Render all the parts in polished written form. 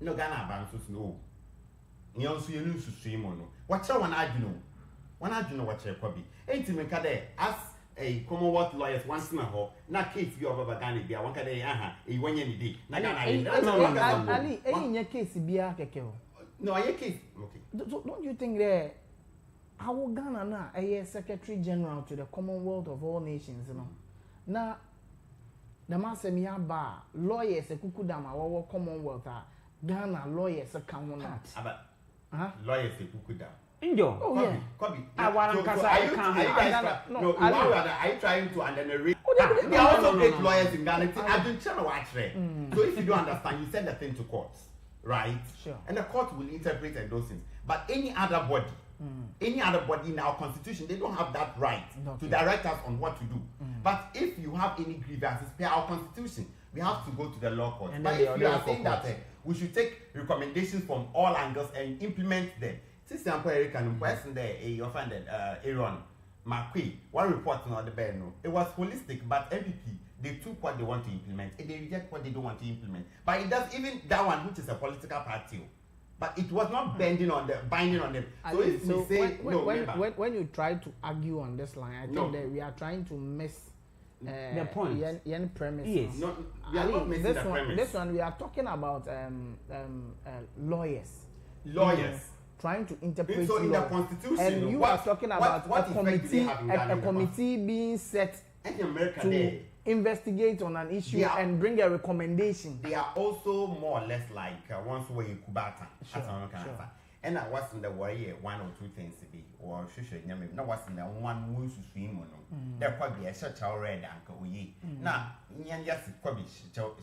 no Ghana bands no. You also use to stream on. What's one I do know? One I do know what you're probably. Ain't me as a Commonwealth lawyers once in a whole. Not case you over Ghana be one day, a 1 year day. Ali, in your case, be a keke. No, your case. Okay. Don't you think that our Ghana now a Secretary General to the Commonwealth of all nations, you know? Now, the master me bar lawyers a kukudama or Commonwealth Ghana lawyers a common lawyers a kukudama. Injo. Oh yeah. Kobe. Are you trying to underrate? There are also great lawyers in Ghana. I've been trying to watch it. So if you don't understand, you send the thing to courts, right? Sure. And the court will interpret and those things. But any other body in our constitution, they don't have that right to direct us on what to do. But if you have any grievances per our constitution, we have to go to the law court. But if you are saying that we should take recommendations from all angles and implement them. Since example, Eric and person there, you offended Aaron McQueen, one reporting on the bed, no, it was holistic, but MPP, they took what they want to implement and they reject what they don't want to implement. But it does even that one, which is a political party, but it was not binding on them. So if we say when you try to argue on this line, I think that we are trying to miss the point. The premise. Yes. No, we are not missing the premise. This one we are talking about lawyers. Lawyers. Trying to interpret so in the constitution, and you are talking about a committee being set to investigate on an issue and bring a recommendation. They are also more or less like once we kubata. And I was in the way 1 or 2 things to be or no was in the one moves to swim on. There could be a such a red uncle ye. Now, yes, it could be chow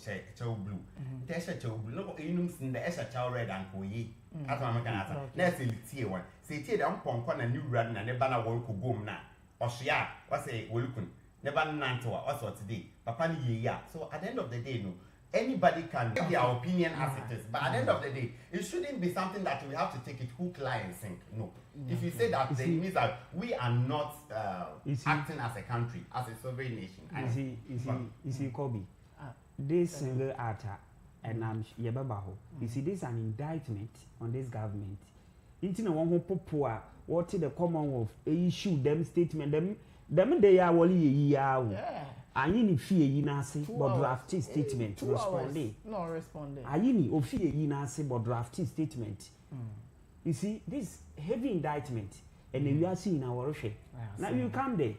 blue. There's a chow blue. No, you in the Esha red uncle ye. As I'm going to answer. Let's see one. Say, take down Poncon and new run and never work boom now. Or she are, what's a welcome. Never nanto also today. Papa yeah. So at the end of the day, no. Anybody can give their opinion as it is, but at the end of the day, it shouldn't be something that we have to take it hook, line, and sink. No. If you say that, then it means that we are not acting as a country, as a sovereign nation. You see, Kobe, this single attack, and I'm Yababaho. You see, this is an indictment on this government. Into the one who poor, what the Commonwealth issue them statement, them they are only a year. I need fear you nasi but drafty statement responding. No responding. I need fear you nasi but drafty statement. You see, this heavy indictment and we are seeing our Russia. Now you come there.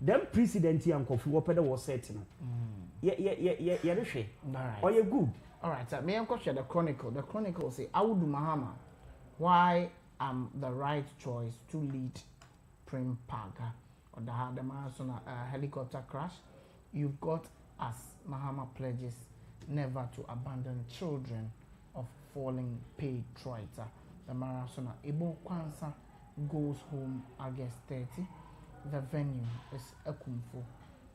Them president and Kofi Wopeda was certain. Yeah, Russia. Or you're good. All right, may I question the Chronicle? The Chronicle say, Audu Mahama, why am the right choice to lead Prim Paga or the Marathon helicopter crash? You've got as Mahama pledges never to abandon children of falling patriots. The marathon Ibo Kwanza goes home August 30. The venue is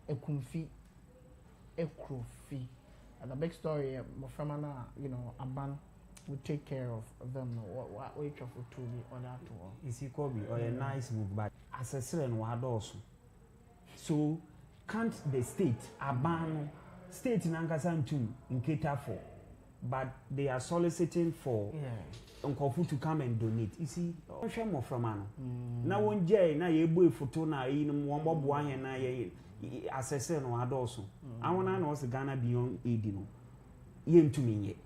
Ekumfi. The big story, Mofamana, Aban will take care of them. What we for to be on that tour. You see, Kobe, or a nice move, but as a certain word also. So, can't the state abandon state in Ankasan in cater for, but they are soliciting for Unkofu to come and donate. You see, more from now one jay, now you boy photo now in one bob one and I assessor no also. I want to know the Ghana beyond aiding. Yen to me yet.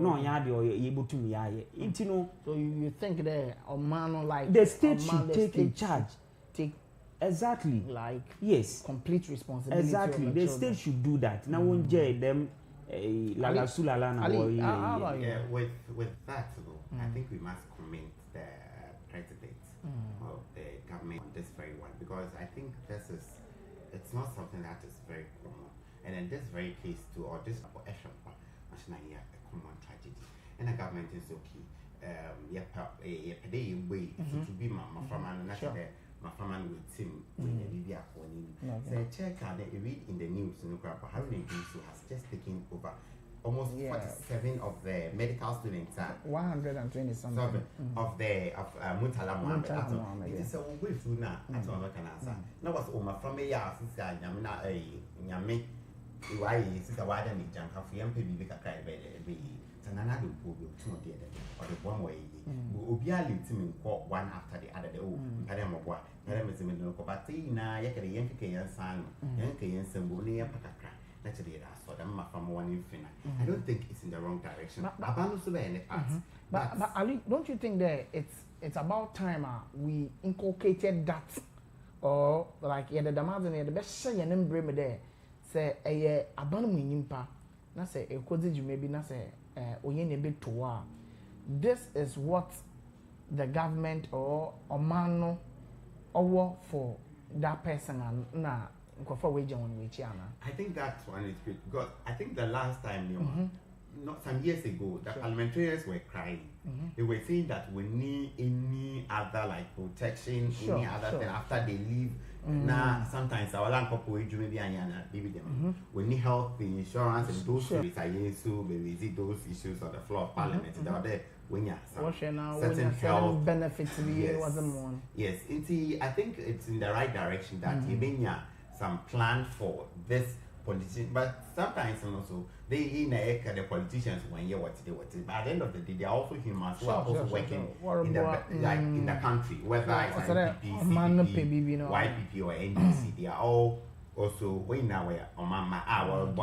No, yard or able to me. So you think that a man like the state should take in charge. Exactly. Like yes, complete responsibility. Exactly. The state should do that. Now won't jay them with that though, I think we must commend the president of the government on this very one because I think it's not something that is very common. And in this very case too, or this action a common tragedy. And the government is okay. To be my farmer my family with him when the Libya so check out read in the news Haruna Gisu has just taken over almost 47 of the medical students 120 something of Muntala Mohammed. It is a way through now at all can answer. Now was Oma from a year since I am Yame why is a wider Janka for young people cry by Tanana do Bobo, two of the other, or the one way. Obiali Tim one after the other. Oh, Madame of what? Madame is in the Cobatina, Yakari Yankee and San, Yankee and Sambuni and Pacacra. Naturally, that's for them from one infinite. I don't think it's in the wrong direction. But Ali, don't you think that it's about time we inculcated that, or like the demands and the best say and then bring me there? Say a abandonment impa, na say a cottage maybe na say oyene bit to this is what the government or man or for that person and na I think that one is good because I think the last time not some years ago the parliamentarians were crying. They were saying that we need any other like protection, any other thing after they leave. Now sometimes our land couple maybe them. We need health insurance and those those issues on the floor of parliament. They are there when you certain health benefits. Yes, I think it's in the right direction that some plan for this politician, but sometimes also they in the politicians when you what they but at the end of the day they are also humans who are also working in the like in the country, whether it's NPP, YPP or NDC, they are all also when now we're on our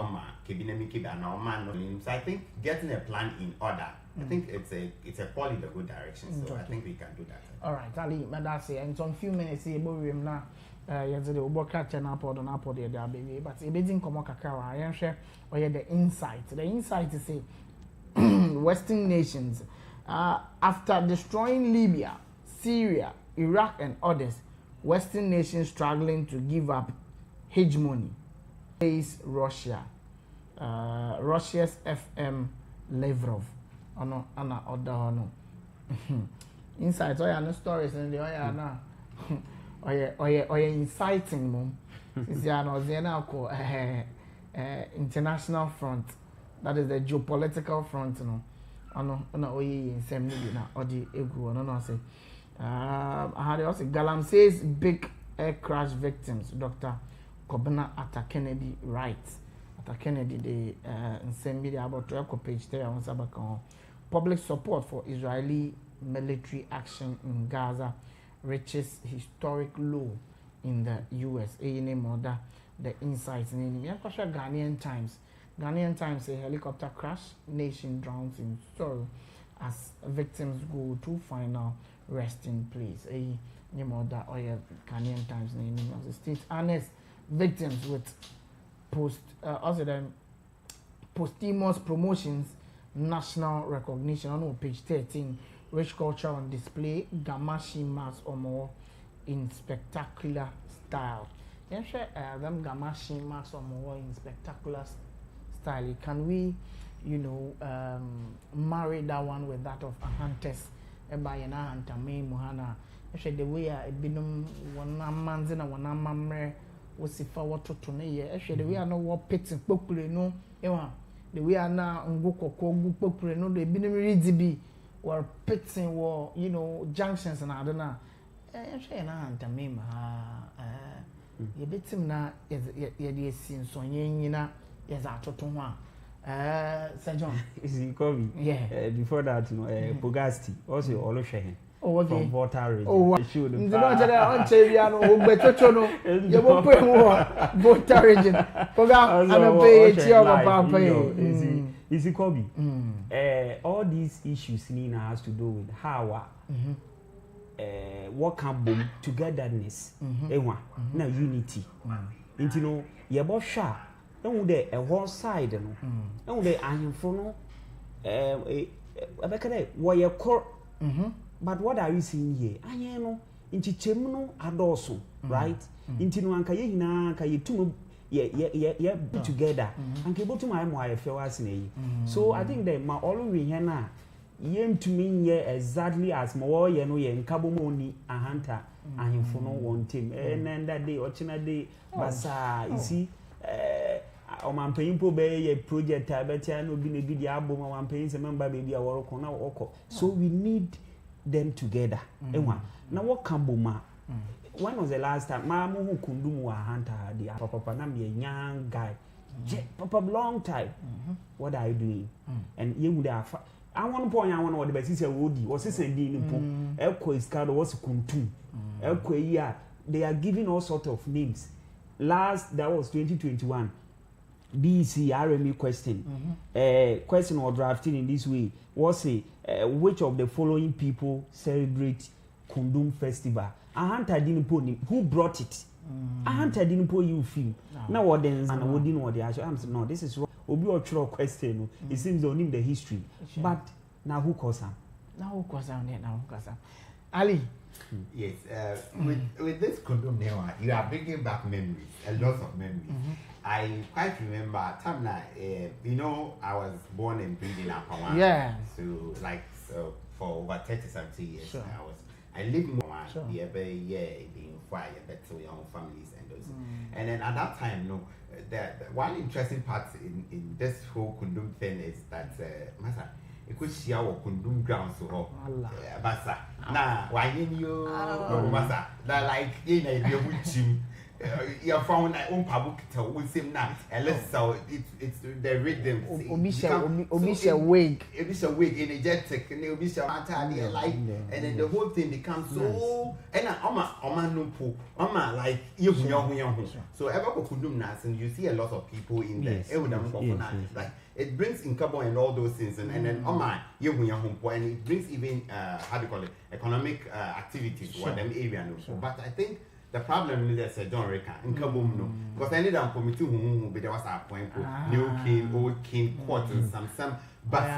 so I think getting a plan in order, I think it's a call in the good direction. So I think we can do that. All right, Ali, that's it. And some few minutes here, now. Yesterday, we work at an apple there, baby. But a bit in Komokakawa, I am sure, or the insight. The insight is say, Western nations, after destroying Libya, Syria, Iraq, and others, Western nations struggling to give up hegemony. Face Russia, Russia's FM Lavrov, Anna Odono. Insights, oh, yeah, no stories, and the oh, yeah, now. Or inciting mom. Is international front. That is the geopolitical front, you know. In same or the ego, no, say. I had also Galamsey's big air crash victims, Dr. Kobina at Kennedy writes. At Kennedy, the same media about 12 page there on Sabakon. Public support for Israeli military action in Gaza reaches historic low in the US. The insights in Ghanaian Times. Ghanaian Times say helicopter crash, nation drowns in sorrow as victims go to final resting place. Ghanaian Times the state honest victims with posthumous promotions, national recognition on page 13. Rich culture on display, Gamashi marks or more in spectacular style. Yes, them Gamashi marks or more in spectacular style. Can we, marry that one with that of a huntess? Ebayana hunter me Muhana. Yes, the way I binum one manzina one mamre was if I were to tune. Yes, the way I know what pits and popular no. The way I now go popular no. The binum ready or pitting or junctions and I don't know. You bet him now is seen so yena is out to one. Sir John. Is he coming? Yeah. Before that, Pogasti also all of Shahin. Oh, okay. From Volta region. Oh, what? You won't pay more Volta region. I'm pay Is it Kobe? All these issues Nina has to do with how what can boom togetherness, now unity. You're both sharp. And with a one side, and with the iron for what you're core. But what are you seeing here? I know into Chemuno Adoso, right? Into Anka Kayitu. Yeah, together. And keep to my wife, so I think that my always here yem to me exactly as more in Kabumoni a hunter and for no one team. And then that day or China day, Basa, you see, on my paying po bay a project, I bet I know be a video album or one paying some member baby or oko. So we need them together. Now what Kambuma? When was the last time Mamu who could do a hunter? The papa, I'm a young guy. Papa, long time. What are you doing? And you would have. I want to point out one of the best Wodi, was this and Dean Elko is called was Kuntum. Elko, yeah, they are giving all sorts of names. Last, that was 2021. BC RME question. Question or drafting in this way was which of the following people celebrate Kundum Festival? A hunter didn't put him. Who brought it? A hunter didn't put you film. Now what then? And what didn't what the actual? I'm saying no. This is wrong. Obi Ochro question. It seems they only the history. But now who calls him? Now who calls him? Now who calls him? Ali. Yes. With this Kundum now, you are bringing back memories. A lot of memories. I quite remember time now. You know, I was born and bred in Apawan. Yeah. So for over 30-something years, sure. I lived in Apawan. Sure. Every year being fire, better your own families and those. And then at that time, no, the one interesting part in this whole Kundum thing is that Masa, it could see our Kundum grounds to her. Masa, nah, why you, Masa, that like in a with you. You found my own public with him now, and let's so it's the rhythm. Obisha wig. Obisha wig energetic, and Obisha Matali like, and then the whole thing becomes so. And Oma Numpo, Oma like you young. So ever Kundum Nas, and you see a lot of people in there. Like it brings in carbon and all those things, and then Oma you young, and it brings even how do you call it, economic activities for them area. But I think. The problem is that John Reka in Kabum no, because I need to come to whom there was a point new king, old king, quarters, some but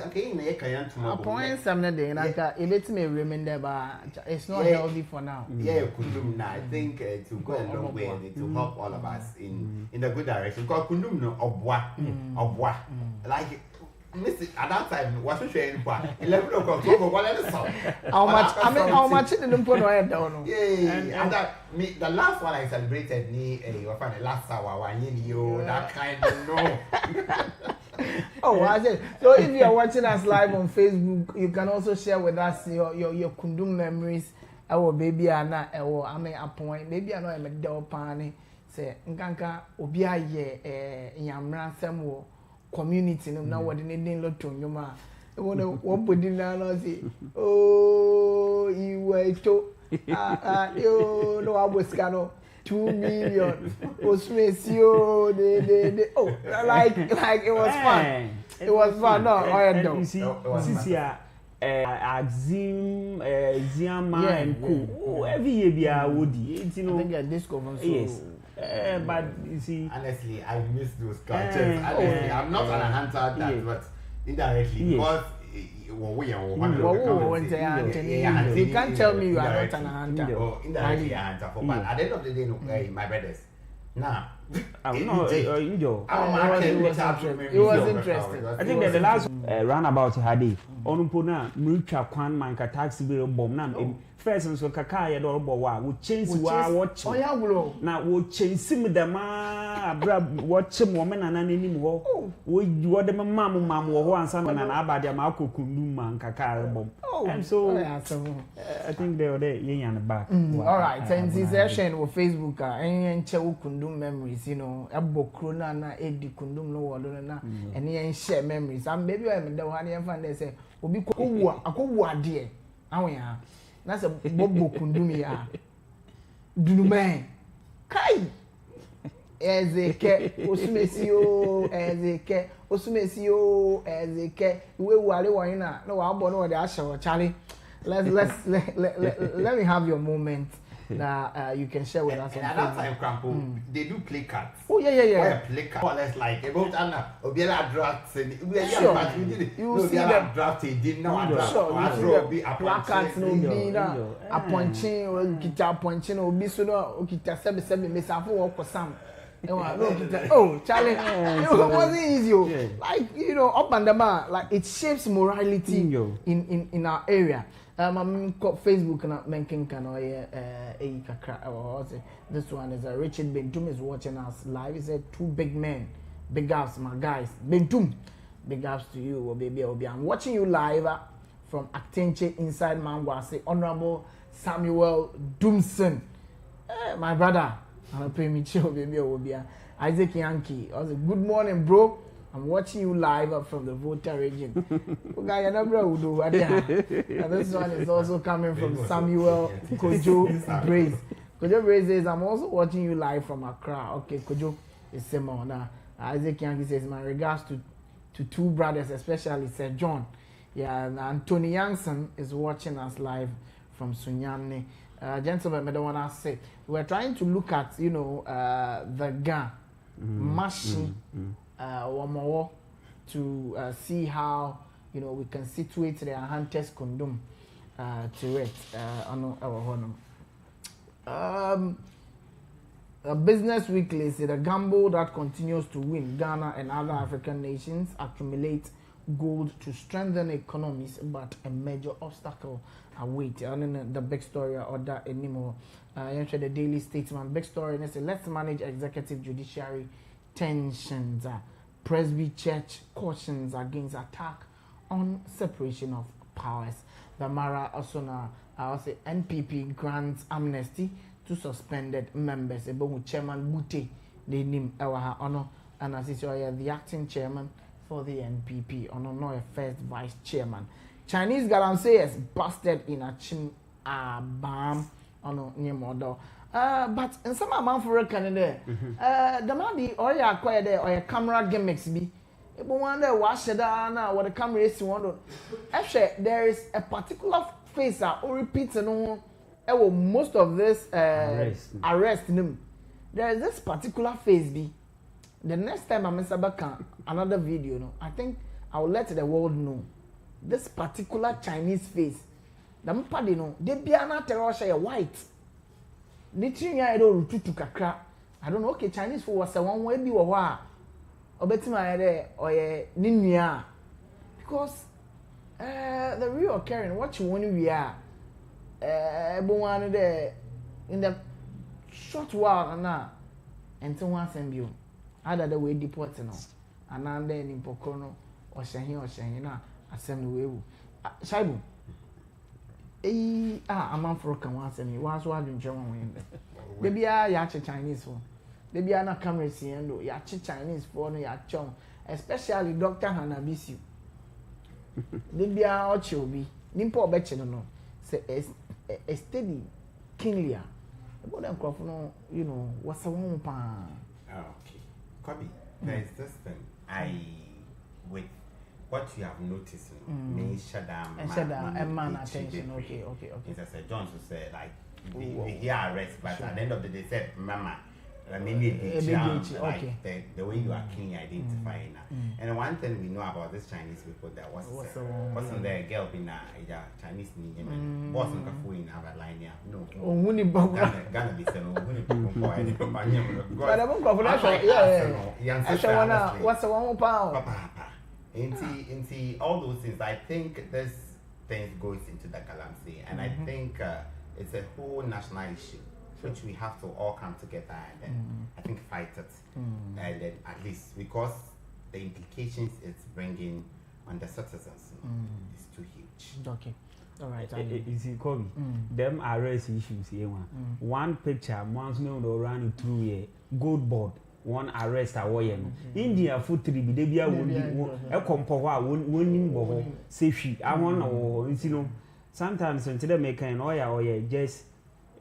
okay, make a point some day and it lets me remember, but it's not healthy for now. Yeah, Kundum now. I think to go a long way and to help all of us in the good direction. Because Kundum no of what like. At that time, what's the training for? 11 o'clock, 12 o'clock, what is how much didn't put my head down? Yeah, and that the last one I celebrated, your friend, the last hour, that kind of no. Oh, I said, so if you are watching us live on Facebook, you can also share with us your Kundum memories. Our baby Anna, I mean, a point, maybe I know I'm a door pani. Say, Nkanka, Obia ye, Yamran Samuel. Community no na wode ne den loto nyoma e wona wo bodi na no say oh iwe to yo no aboska no 2 million osmesio de oh like it was fun. It was fun. No, I don't. See Axim, Ziama and Co. Every year be a woody. You know, I think a disco from yes. But you see, honestly, I miss those cultures. Honestly, I'm not an hunter that, but indirectly because we are one. You can't tell me you are not an hunter. Oh, indirectly a hunter. But at the end of the day, my brothers. Now, it was interesting. I think that the last roundabout had it. Onupona, Mucha Kwan Manka taxi bill bomb nam. First and so Kakaya or Bowa would change watch. Oh, yeah, now would change sim the ma, watch him woman and an anymore. Would you order my mamma or one son and Abadia Marco Kunduma and Kakara bomb? And so I think they were there, and the back. All right, and this session with Facebook, and Chew Kundum memories, you know, Abo Krona, na Eddie Kundum, no one, and he share memories. And maybe I'm the one here, and they say, Obi Kuwa, dear. I that's a Bobo Kundumi. Dunume. Kai. Ezeke. Ezeke. We were wine. No, I'm born with the Asha Charlie. Let me have your moment that you can share with us. And at that time, Crampo, they do play cards. Oh, yeah. Play cards. More or less like about Anna, Obiela drafts, and we did it. You see that drafted, didn't know. Sure, you placards, no be a punching or guitar punching or be so, guitar 7 Miss Apple or some. Oh, Charlie, it wasn't easy. Like, you know, up and down, like it shapes morality in our area. I'm Facebook and making this one is Richard Bentum is watching us live. He said 2 big men, big ups, my guys. Bentum, big ups to you, baby. I'm watching you live from Actenche inside Mangwase. Honorable Samuel Doomson, my brother. I'm a premature baby. Isaac Yankee. I was like, good morning, bro. I'm watching you live from the Volta region. Okay, and this one is also coming from Samuel Kojo Braze. Kojo Braze says, I'm also watching you live from Accra. Okay, Kojo is Simon. Now, Isaac Yankee says, my regards to two brothers, especially Sir John. Yeah, and Tony Yanson is watching us live from Sunyani. Gentlemen, I don't want to say, we're trying to look at, the gun, machine, one more to see how, we can situate the hunters condom to it on our home. A Business Weekly said the gamble that continues to win Ghana and other African nations accumulate gold to strengthen economies, but a major obstacle awaits. And the big story or that anymore. The Daily Statesman big story and they say let's manage executive judiciary tensions. Presby Church cautions against attack on separation of powers. The Mara also now say NPP grants amnesty to suspended members. About Chairman Bute, the name Ewaha and as is the acting chairman for the NPP no a first vice chairman. Chinese galancers busted in a chin bam near model. But in some amount for a Canada, the money or you acquire there or a camera gimmicks be. But wonder what the camera is one. Actually, there is a particular face or repeats and most of this arrest them. There is this particular face be. The next time I'm back another video, I think I will let the world know this particular Chinese face. The mpadi they be an terror white. I don't know. Okay, Chinese food was one way be or ninya because the real Karen what you want we are in the short while now and someone send you either the way deport and then in Pocono or Shahin now assembly way Shaibu. I'm on for a once and once was in German. Maybe I yacht Chinese one. Maybe I not come see and yacht Chinese for no yacht chong, especially Dr. Hanabisu. Maybe I ought to be Nimpo Betcher no say a steady kingly. About them crop no, what's a woman pan. Okay, Kobe, there is this thing with what you have noticed, me shada man attention. Okay. It's as John said, like we hear arrest, but at the end of the day, said, Mama, maybe like the way you are keenly identifying. And one thing we know about this Chinese people that wasn't there a girl being a Chinese Indian, wasn't a fool in our line here. No, Ghana be saying, what's the 1 pound? Into all those things, I think this thing goes into the galamsey, and I think it's a whole national issue which we have to all come together and then I think fight it, and then at least because the implications it's bringing on the citizens is too huge. Okay, all right. You see, Kobe, them arrest issues here. One picture, once known around through here, gold board. One arrest away India food three be they a compoa winning boho safe I want sometimes until they make an oil just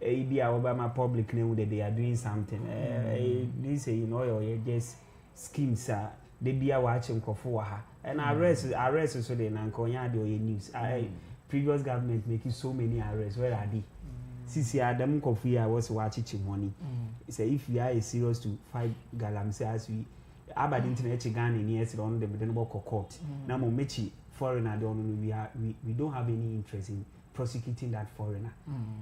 a be Obama public name that they are doing something this say just schemes they be watching kofuaha and arrest so they nankonya the news previous government making so many arrests where are they Sisi Adam Kofi was watching money. Say if you are serious to fight galamsey as we about internet Ghana in years on the Bedenbo court. Now Mechi foreigner we don't have any interest in prosecuting that foreigner.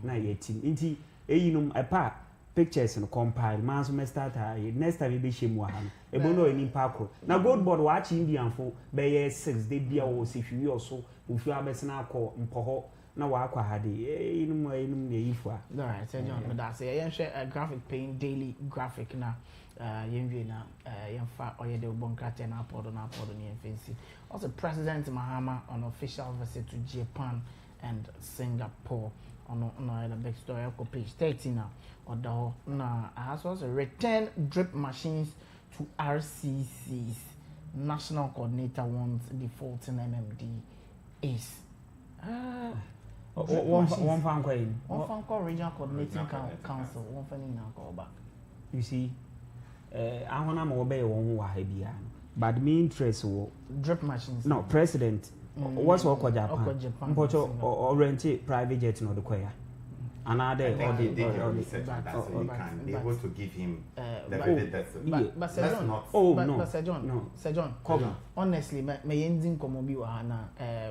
Now yet inti a part pictures and compile man's start next time be shame wahan. A bono in Paco. Now gold board watch Indian for by 6 they be also if you also if you have a snap call Mpoho. Na wakwa hadi inum yifwa. All right, so John, but that's a graphic paint daily graphic na yenwe na yenfa oyede obonkate na apodo ni fancy. Also President Mahama on official visit to Japan and Singapore. On the big story, page 13 now. Or the na as also return drip machines to RCCs. National coordinator wants default in MMD is. One fan coin. One fan call regional coordinating council. One fan in call back. You see, I want to obey one who but me interest drip machines. No, president. What's what Japan? Or rent it private jet no the choir. Another or the research that so you can be able to give him the benefit. But Sir John, but Sir John, no. Sir John, honestly, my ending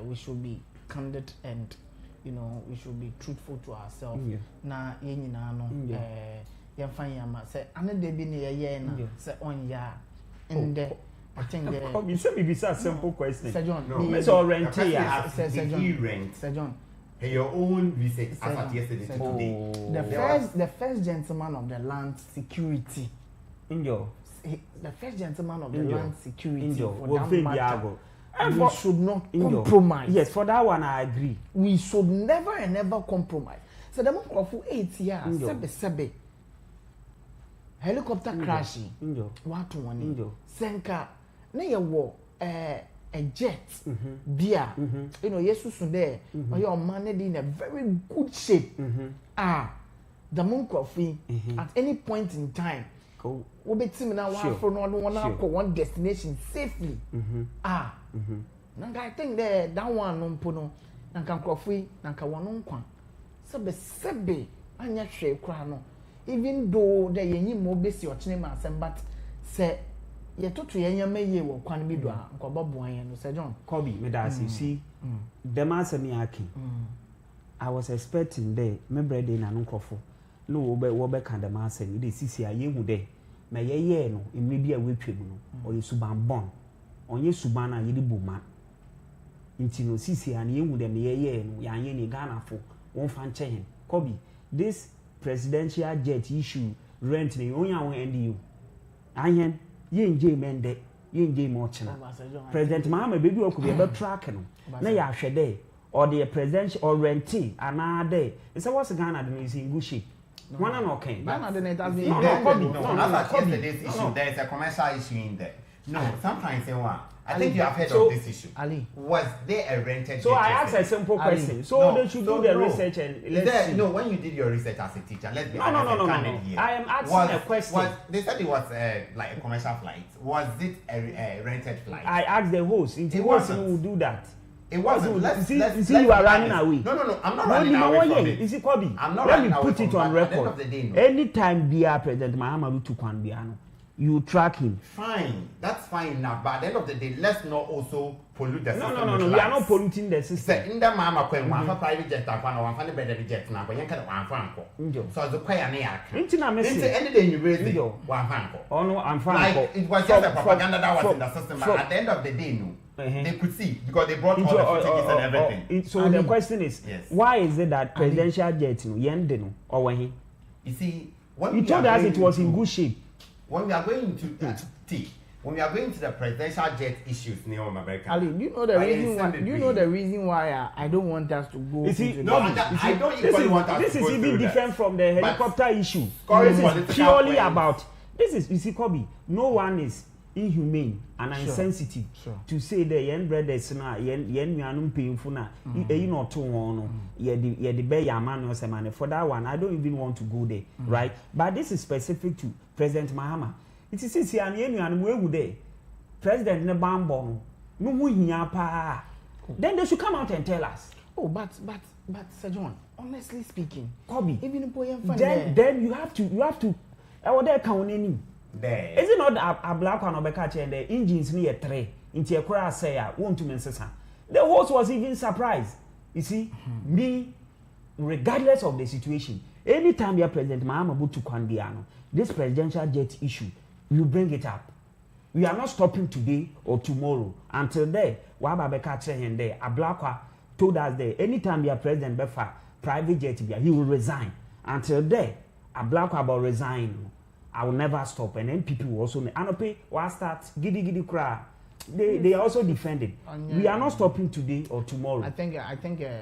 we should be candid and we should be truthful to ourselves. Na say another be near ye na say on ya and I think you said me a simple question. Sir John, let's all rent here. Sir John. Your own research as at yesterday to today. The first gentleman of the land security. The first gentleman of the land security for that matter. And we should not compromise. Yes, for that one I agree. We should never and ever compromise. So the month of 8 years, sebe. Helicopter crashing. What one? Senka. Ne ye wo a jet beer. Jesus there. Your man in a very good shape. The monk coffee at any point in time. We'll be teaming now one destination safely. I think that one no pono. Nanka coffee, nanka one on sebe anya share crano. Even though the yenny mo base your chinema but say ye to yenya meye wo kwan bi do a nkoba boan no Sir John Kobe me da you see the man say me akin I was expecting there me brother na nkofo no wo be kan the man say me dey sisi aye hu there me ye no emre bi a wetwem no o ye suban bon onye suban na ye di boma nti no sisi an ye hu there me ye no ya anye ni Ghana fo won fan che Kobe this presidential jet issue rent ni onya won NDU anyen yenje mende yenje mo chena president Mahama bebi okubi be track no na ya hwede or the president or renti anade say what's Ghana do is in good shape one and okay Ghana do it has been yesterday's issue there is a commercial issue in there sometimes say one I think you have heard of this issue. Ali. Was there a rented So I asked a simple question. So they should do the research and let's see. No, when you did your research as a teacher, let's be No. I am asking a question. They said it was like a commercial flight. Was it a rented flight? I asked the host. It wasn't who will do that. It wasn't. Let's see you are running away. No. I'm not running away from it. Is it Kobe? I'm not Let running me put away it from on that. record. At the end of the day, no. Anytime BR President Mahama to Kwanbiano, you track him. Fine, that's fine now. But at the end of the day, let's not also pollute the system. No. We are not polluting the system. In the Mama Queen, one for private jet, one for the better jet now, but you can't one franco. So the pioneer. Anything you raise it, one franco. Oh no, I'm fine. Like it was just a propaganda that was in the system. But at the end of the day, no. They could see because they brought all the tickets and everything. So the question is, why is it that presidential jet or when you see, you told us it was in good shape. When we are going to the presidential jet issues near America. Ali, do you know the reason why? Do you know the reason why I don't want us to go? I don't equally want us to go. This is even different from the helicopter issue. This is purely about. This is you see, Kobe. No one is inhumane and insensitive to say the yen brothers na yen nuanum painful na you know to one ye the be yaman or semane for that one I don't even want to go there right but this is specific to President Mahama. It is see an yen nuanum we there President ne bambo no mu hia pa then they should come out and tell us. Oh but Sir John, honestly speaking, Kobe, even then you have to there count any. There. Is it not a black one or the engines near 3 into a crash say won't to mensa. The host was even surprised. You see, me, regardless of the situation, anytime you're President Mahama to Kwandiano, this presidential jet issue, you bring it up. We are not stopping today or tomorrow. Until there, Wababeka saying there, a black one told us there, anytime you're President Befa, private jet, he will resign. Until there, a black one will resign. I will never stop, and then people will also anope. What start giddy cry? they are also defending. We are not stopping today or tomorrow. I think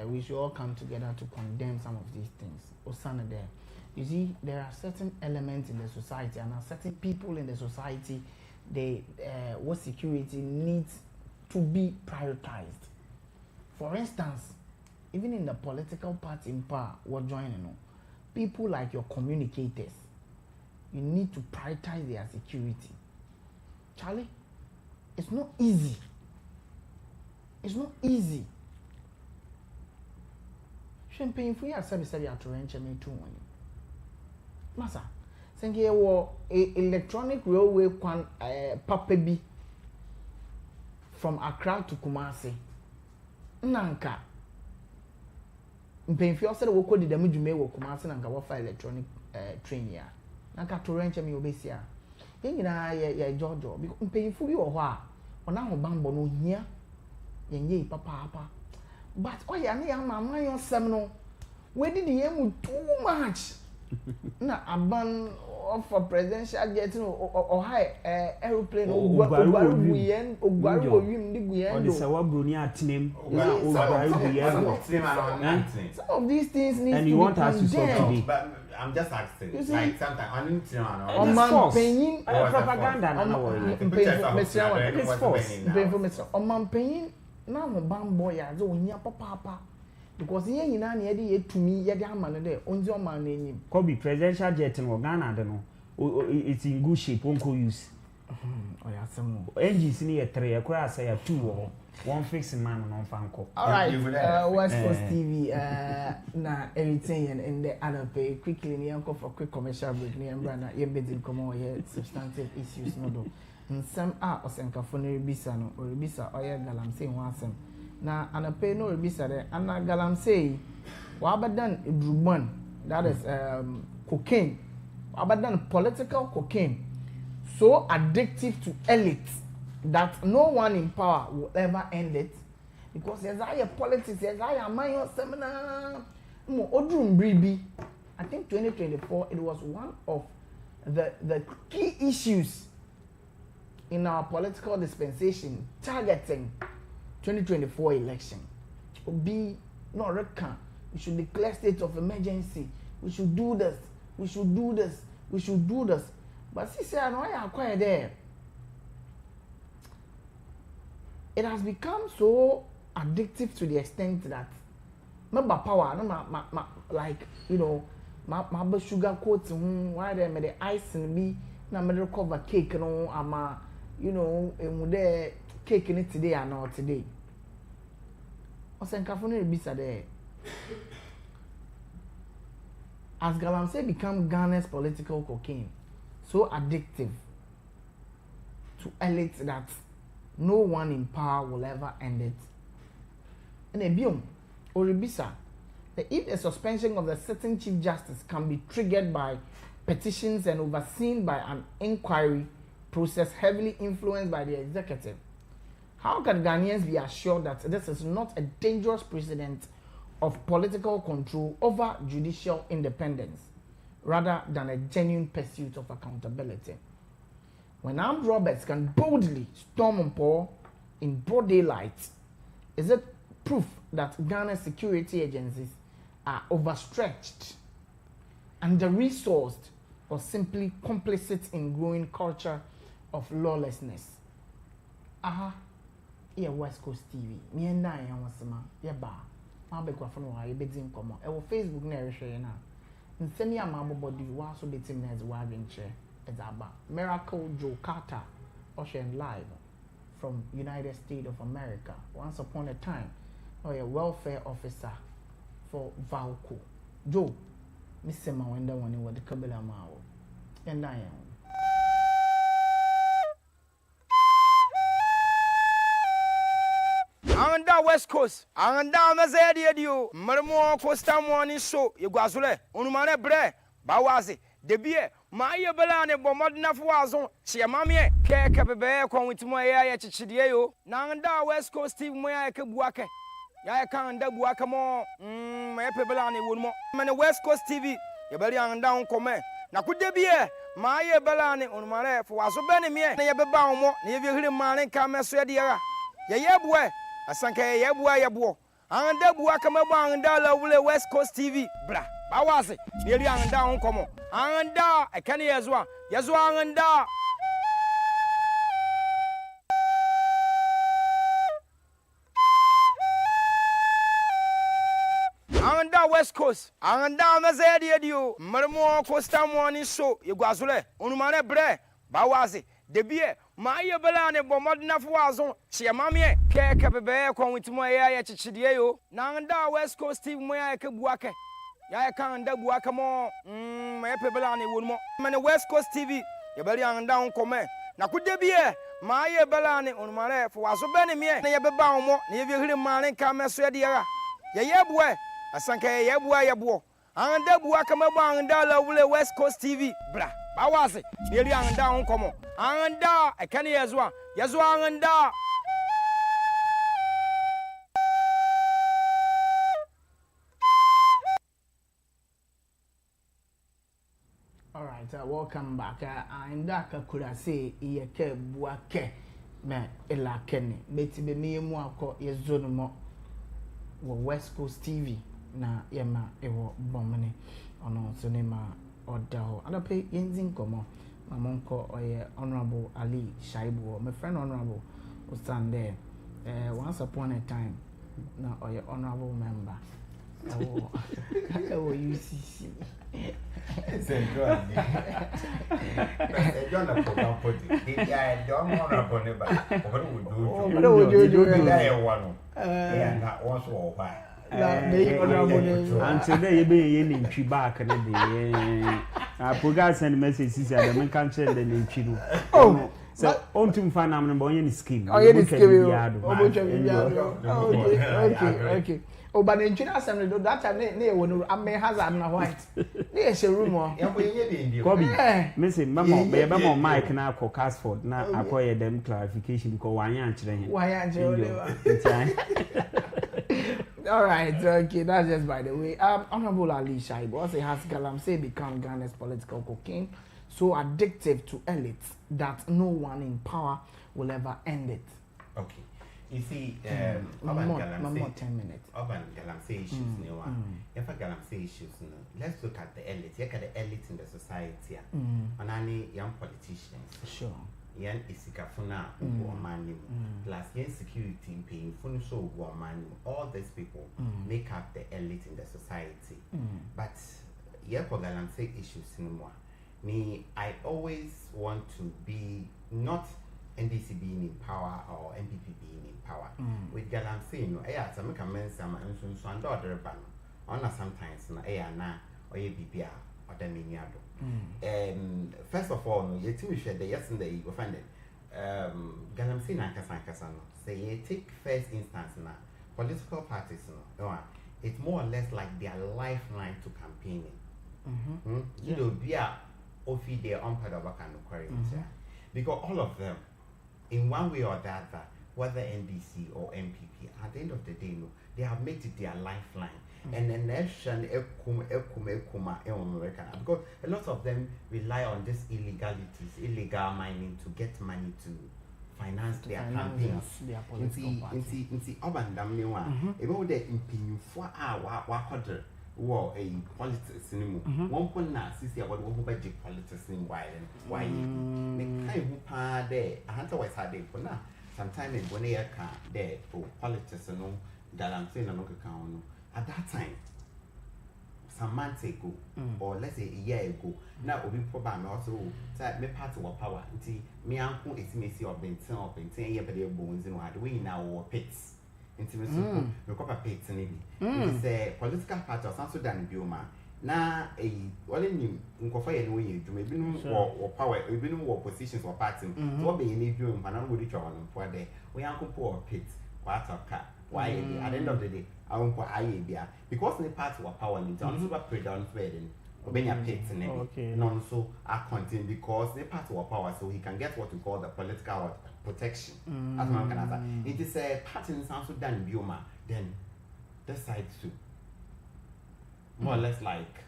we should all come together to condemn some of these things. Osana there. You see, there are certain elements in the society and certain people in the society, what security needs to be prioritized. For instance, even in the political party in power, what joining, people like your communicators, you need to prioritize their security. Charlie, it's not easy. It's not easy. Champagne for you, I said, to rent me too. Massa, thank you. Electronic railway kwan papa bi from Accra to Kumasi. Nanka. Mpemfi o se wo kodi da medwuma wo Kumasi nanka wo fa electronic train ya. Nanka to rent me obesi a. Yen nyina ye jojo because mpemfi bi wo ho a ona ho bambo no hia yenye papa. But oya na ya mama yon sem no. We did the emu too much. Na aban of a presidential jet or high aeroplane ogwaru wim di guyen do. Some of these things need and you want us to stop today. But I'm just asking. Like sometimes I need to know. Propaganda it's false. On paying now bamboy as onya papa. Because here in any idea to me, yet the man there, on your man name. Kobe presidential jet in Ghana, I don't know. It's in good shape, won't use. Oh, yeah, some more. Engines near 3, I say 2 or 1 fixing man on Fanco. All right, Westcoast TV, na everything and the other pay quickly near for quick commercial break near Brana, you're bidding come on here, substantive issues, no do. And some are or Sankaphone Bisano or Bisa or Galam saying once. Na anape no rebisa de ana galamsey wa abadan edruban, that is cocaine, wa abadan political cocaine, so addictive to elite that no one in power will ever end it, because there's a politics, there's a mayor seminar mo odrum bribi. I think 2024 it was one of the key issues in our political dispensation targeting 2024 election. Be not reckon. We should declare state of emergency. We should do this. We should do this. We should do this. But see, say I know I acquired there. It has become so addictive to the extent that my power, no, like you know, my sugar coat, why they made the ice and be na me recover cake, no, ama you know, there cake in it today and not today. Osenkafone rebisa there. As Galamsey become Ghana's political cocaine, so addictive to elite that no one in power will ever end it. And a biom or rebisa that if the suspension of the sitting chief justice can be triggered by petitions and overseen by an inquiry process heavily influenced by the executive, how can Ghanaians be assured that this is not a dangerous precedent of political control over judicial independence, rather than a genuine pursuit of accountability? When armed robbers can boldly storm on Paul in broad daylight, is it proof that Ghana's security agencies are overstretched, under-resourced, or simply complicit in growing culture of lawlessness? Aha. Yeah, Westcoast TV. Me and I am yeah, ba. My big one, I be in common. I will Facebook never share now. And send me a mamma body, was so betting as wagon chair. It's about Miracle Joe Carter, Ocean Live from United States of America. Once upon a time, a welfare officer for Valco. Joe, Miss Emma wonder when you were the Kabila Mao. And I am. I'm down West Coast. I'm down the Zadio. Marmo Costa Morning Show. You guazule. Unumane bre. Bawazi. De beer. My belane bomodna fuazo. She a mammy. Keke bebe con with my air chichidio. Nanda West Coast Steve Moya Kabuaka. Ya can't dub Wakamo. My pebelane would more. Man, West Coast TV. You better down comment. na kude bie ma ye belane onumare fo waso bene me na ye beba omo na ye hire mane ka meso ye dia ye boe asanka ye boe ye bo anda bua kama bo anda la wule West Coast TV bra ba wase ye ri anda ho komo anda e kan yezo anda anda West Coast anda mazedi edio marmo Costa Morning show ye gwazule onumare bre ba wase debie ma ye belane bomodna fo wazo chiamame keke bebe ko witimo ye chichide yo na anda West Coast TV mo ya ke buake ya kan anda buake mo ma ye belane wonmo mane West Coast TV ye beli anda on come na kudebie ma ye belane onumare fo wazo bene me na ye beba omo na ye hire mane ka meso ye dia ye boe asanka ye boe ye bo anda buake ma bo anda la wule West Coast TV bra ba wase ye ri anda on komo anda e kan yezo anda All right, welcome back. Anda ka kura say ye ke buake me elakene beti be me mu akọ yezo no mo wo West Coast TV na yema ewo bomene ono so ne ma oda ho adape yenzin komo mamonko oye Honorable Ali Shaibu my friend Honorable who stand there once upon a time na oye honorable member oh UCC Say God. John the program put it. Yeah, don't honorable never. What would you do? One. Yeah, not once or why. Until they be in Chibak and I forgot send messages and I can't send them in Chino. Oh, so on to find I'm going to scheme. Oh, yeah, okay. Oh, but in China, that time they were a may hazard na white. There's a rumor. Kobe, Missy, Mamma, Mamma, Mike, and I call Casford. Now acquire them clarification because why aren't you? Why aren't you? All right, okay, that's just by the way. Honorable Ali Shaibu also has Galamsey become Ghana's political cocaine, so addictive to elites that no one in power will ever end it. Okay. You see, more 10 minutes. Urban Galamsey issues, if a Galamsey issues, let's look at the elite. Look at the elite in the society, and any young politicians. Sure. Yan isikafuna uomani plus yan security paying fun so uomani. All these people make up the elite in the society. But yeah, for Galamsey issues anymore. Me, I always want to be not NDC being in power or MPP being in power. With Galamsey, I some comments and so and other ban. On sometimes na or ye BPR or the miniado. First of all, you two share the yesterday you find it. Galamsey na kasano. Say you take first instance na political parties it's more or less like their lifeline to campaigning. You know, be a ofi their own part of a kind of currency. Because all of them, in one way or the other, whether NDC or MPP, at the end of the day, they have made it their lifeline. And the nation, because a lot of them rely on these illegalities, illegal mining to get money to finance their campaigns. In urban damn, about the impinion for our war a politics in one point now, since you want to budget politics in why the kind who pa there, a hunter was had it for now. Sometime in Bonea can there for politics and no Galamsey and no account. At that time, some months ago, or let's say a year ago, now we probably also said me part of our power. Me uncle is messy or been 10 years, but they're bones in what we now pits. Intimacy, no copper pits and it's a political party or something than Bioma. Now, a well in Uncofa and way, you may be or power, we be no positions or party. So be any doing, but not with each other for day. We uncle poor pits, what a cat. Why at the end of the day, I won't put IABia because the part of power in town super predominant wedding. When you're paid and none so are content because they part of power so he can get what we call the political protection. As one can answer. It is a pattern in South Sudan Bioma, then this side too. More or less like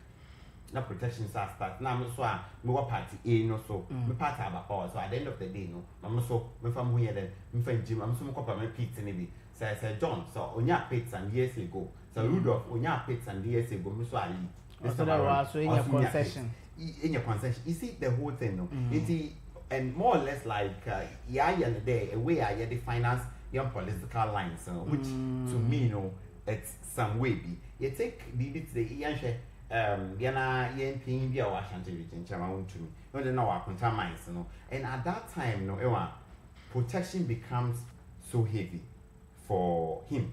na protection start na me so a me wa party A no so me party aba power so at the end of the day no me so me fam hu ye den me fam gym me so me kopa me pit ne bi say John so onya pit and years ago so Rudolph onya pit and years ago me so ali so that was so in your concession you see the whole thing no and more or less like yeah there a way I the finance your political lines which to me it's some way be you take the yana yen pin bi a Washington region chama to me no dey know akunta mines and at that time protection becomes so heavy for him.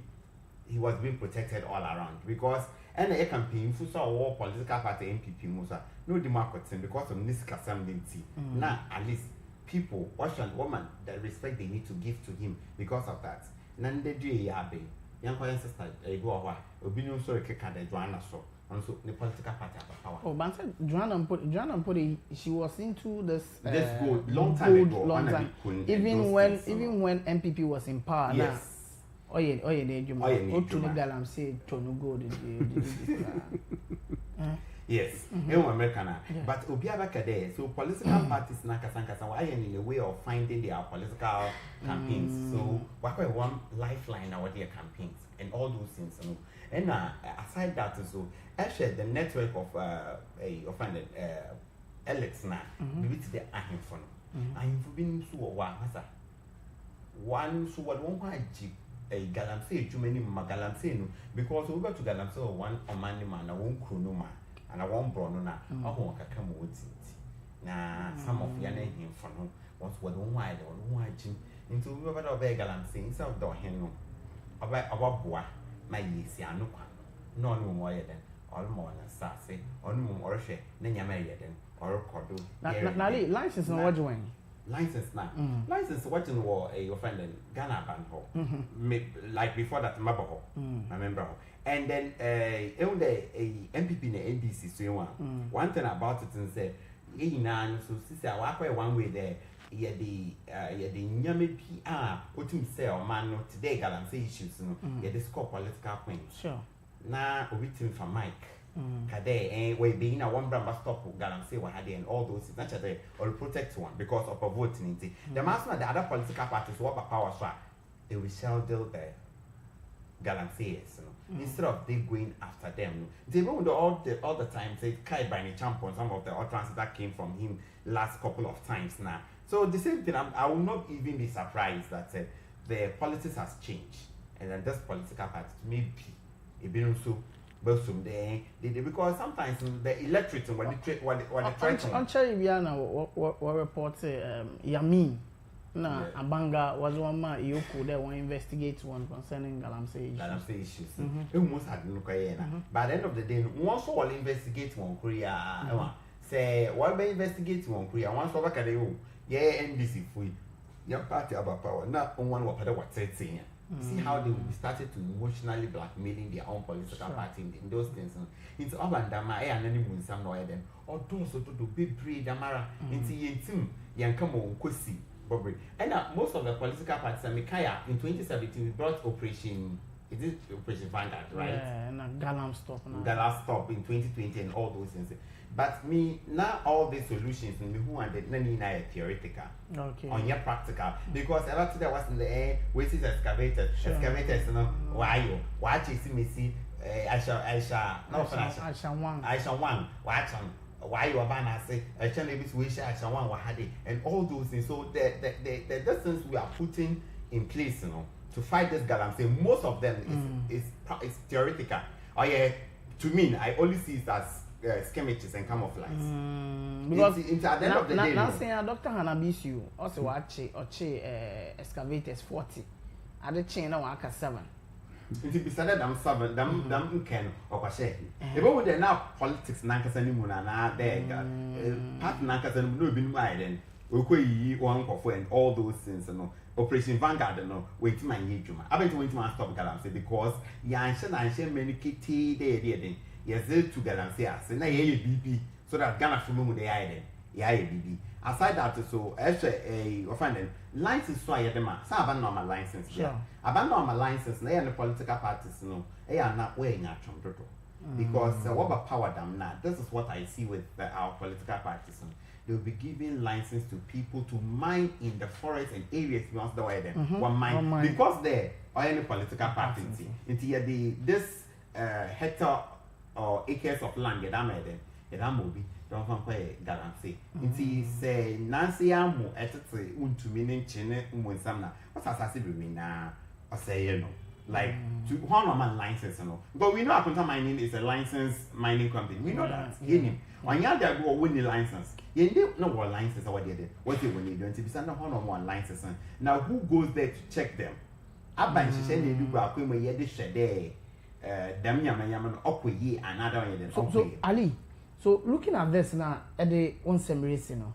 He was being protected all around because and a campaign for so war political party MPP musa no democracy because of this assembly now at least people woman the respect they need to give to him because of that nan de due ya be yan ko sister go wa obi no so keka de Joanna so also the political party have power. Oh, but Joanna put she was into this good long time ago. Even when MPP was in power. Yes. Oh yeah, they do. Oh, to the galam say to no go. Yes, American. But Obiabaka there, so political parties nakasankasa why in a way of finding their political campaigns. So what one lifeline our their campaigns and all those things. And aside that, so actually the network of Alex now, maybe to the ahim for I'm being so one so what won't quite a galamsey too many magalamsey no because we got to galamsey one on money man I won't chronoma and I won't bronona I won't come with it now some of your name for no once what don't wide or watching into we were about a galamsey instead of the hen about boy my yes ya no more than all more than sassy or no more share then you're married then or cordo now license on what doing license now license watching war a friend in Ghana band hall like before that Mabaho I remember and then a MPP in the NDC so one thing about it and say so sister one way there yeah the nyame PR put him say or man today galam say issues yeah the score political points sure na written for Mike kade we being a one brand stop galam say what had and all those things naturally or protect one because of a voting the mass the other political parties what power so they will shelter galam say instead of they going after them they will all the time say kai by the champion some of the utterances that came from him last couple of times now. So the same thing, I will not even be surprised that the politics has changed, and then this political party maybe it been so bosom there because sometimes the electorate when they try to. I'm sure what report Yamin na Abanga was one man you could investigate one concerning Galamsey issues. Almost had no career, but at the end of the day, once all investigate one Korea, say what by investigate one Korea once over Kadeo. Yeah, NDC free. Your party about power. Not on one what saying. See how they started to emotionally blackmailing their own political party in those things. It's all and Dama and any moon some no then. Or don't so to be pre Damara into Yentim, Yankamo, Kosi, Bobby. And most of the political parties and Mikaya in 2017 we brought Operation Vanguard, right? Yeah, and Galam stop now. Galam stop in 2020 and all those things. But me now all these solutions me who and the none theoretical on your practical because a lot of that was in the air which is excavators why chasing me see I shall one watch on why you are banner say I shall maybe wish I shall one had it and all those things so the distance we are putting in place to fight this galam say most of them is theoretical to me I only see it as skirmishes and camouflage. Because into at the end of the day, now saying Dr. Hanabisu also watch excavators 40 at the chain now 7. It be said them 7 them can or share. If they now politics nankasa ni muna na there part nankasa no be my then we one for and all those things Operation Vanguard wait my juma. I went to stop galam say because yansha many kitty there yes, together and say, I say, BB, so that Ghana from the island, BB. Aside that, so actually, a offended license, so I had them, some abandon my license. Abandon my license, they are the political parties, they are not weighing out from Toto. Because what about power them now? This is what I see with our political parties. They'll be giving license to people to mine in the forest and areas beyond the way then. One mine. Because there are any political party. This hectare or acres of land get made then. It be don't find guarantee. Inti say Nancy Amu at to meaning chine samna. What has it been now? I say you know. Like to one of my license, you know. But we know Apunta Mining is a licensed mining company. We know that. On your day go win the license. You don't know what license or what they did. What they will need to be sent one on one license. Now who goes there to check them? Aban she said they do go when you did share there. Them yaman up with ye another one. So Ali, so looking at this now at the one same race, you know.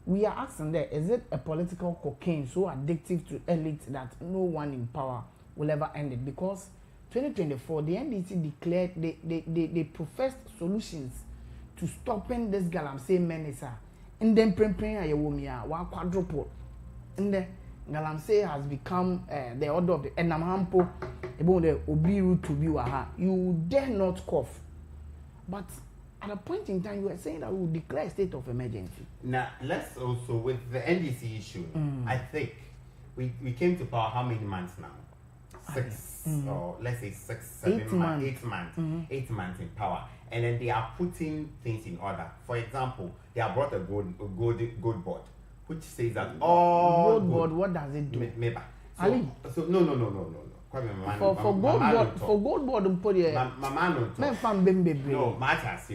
We are asking there, is it a political cocaine so addictive to elite that no one in power will ever end it? Because 2024, the NDC declared they professed solutions to stopping this Galamsey menace. And then one quadruple. And then Galamsey has become the order of the Enamhampo, about the Obiru to be waha. You dare not cough. But at a point in time, you were saying that we will declare a state of emergency. Now, let's also, with the NDC issue, I think we came to power how many months now? 6 or let's say 6, 7 months, 8 months, 8 months in power, and then they are putting things in order. For example, they have brought a gold board, which says that all gold board. What does it do? So no. For gold board, put it. Men fan baby. No, matters.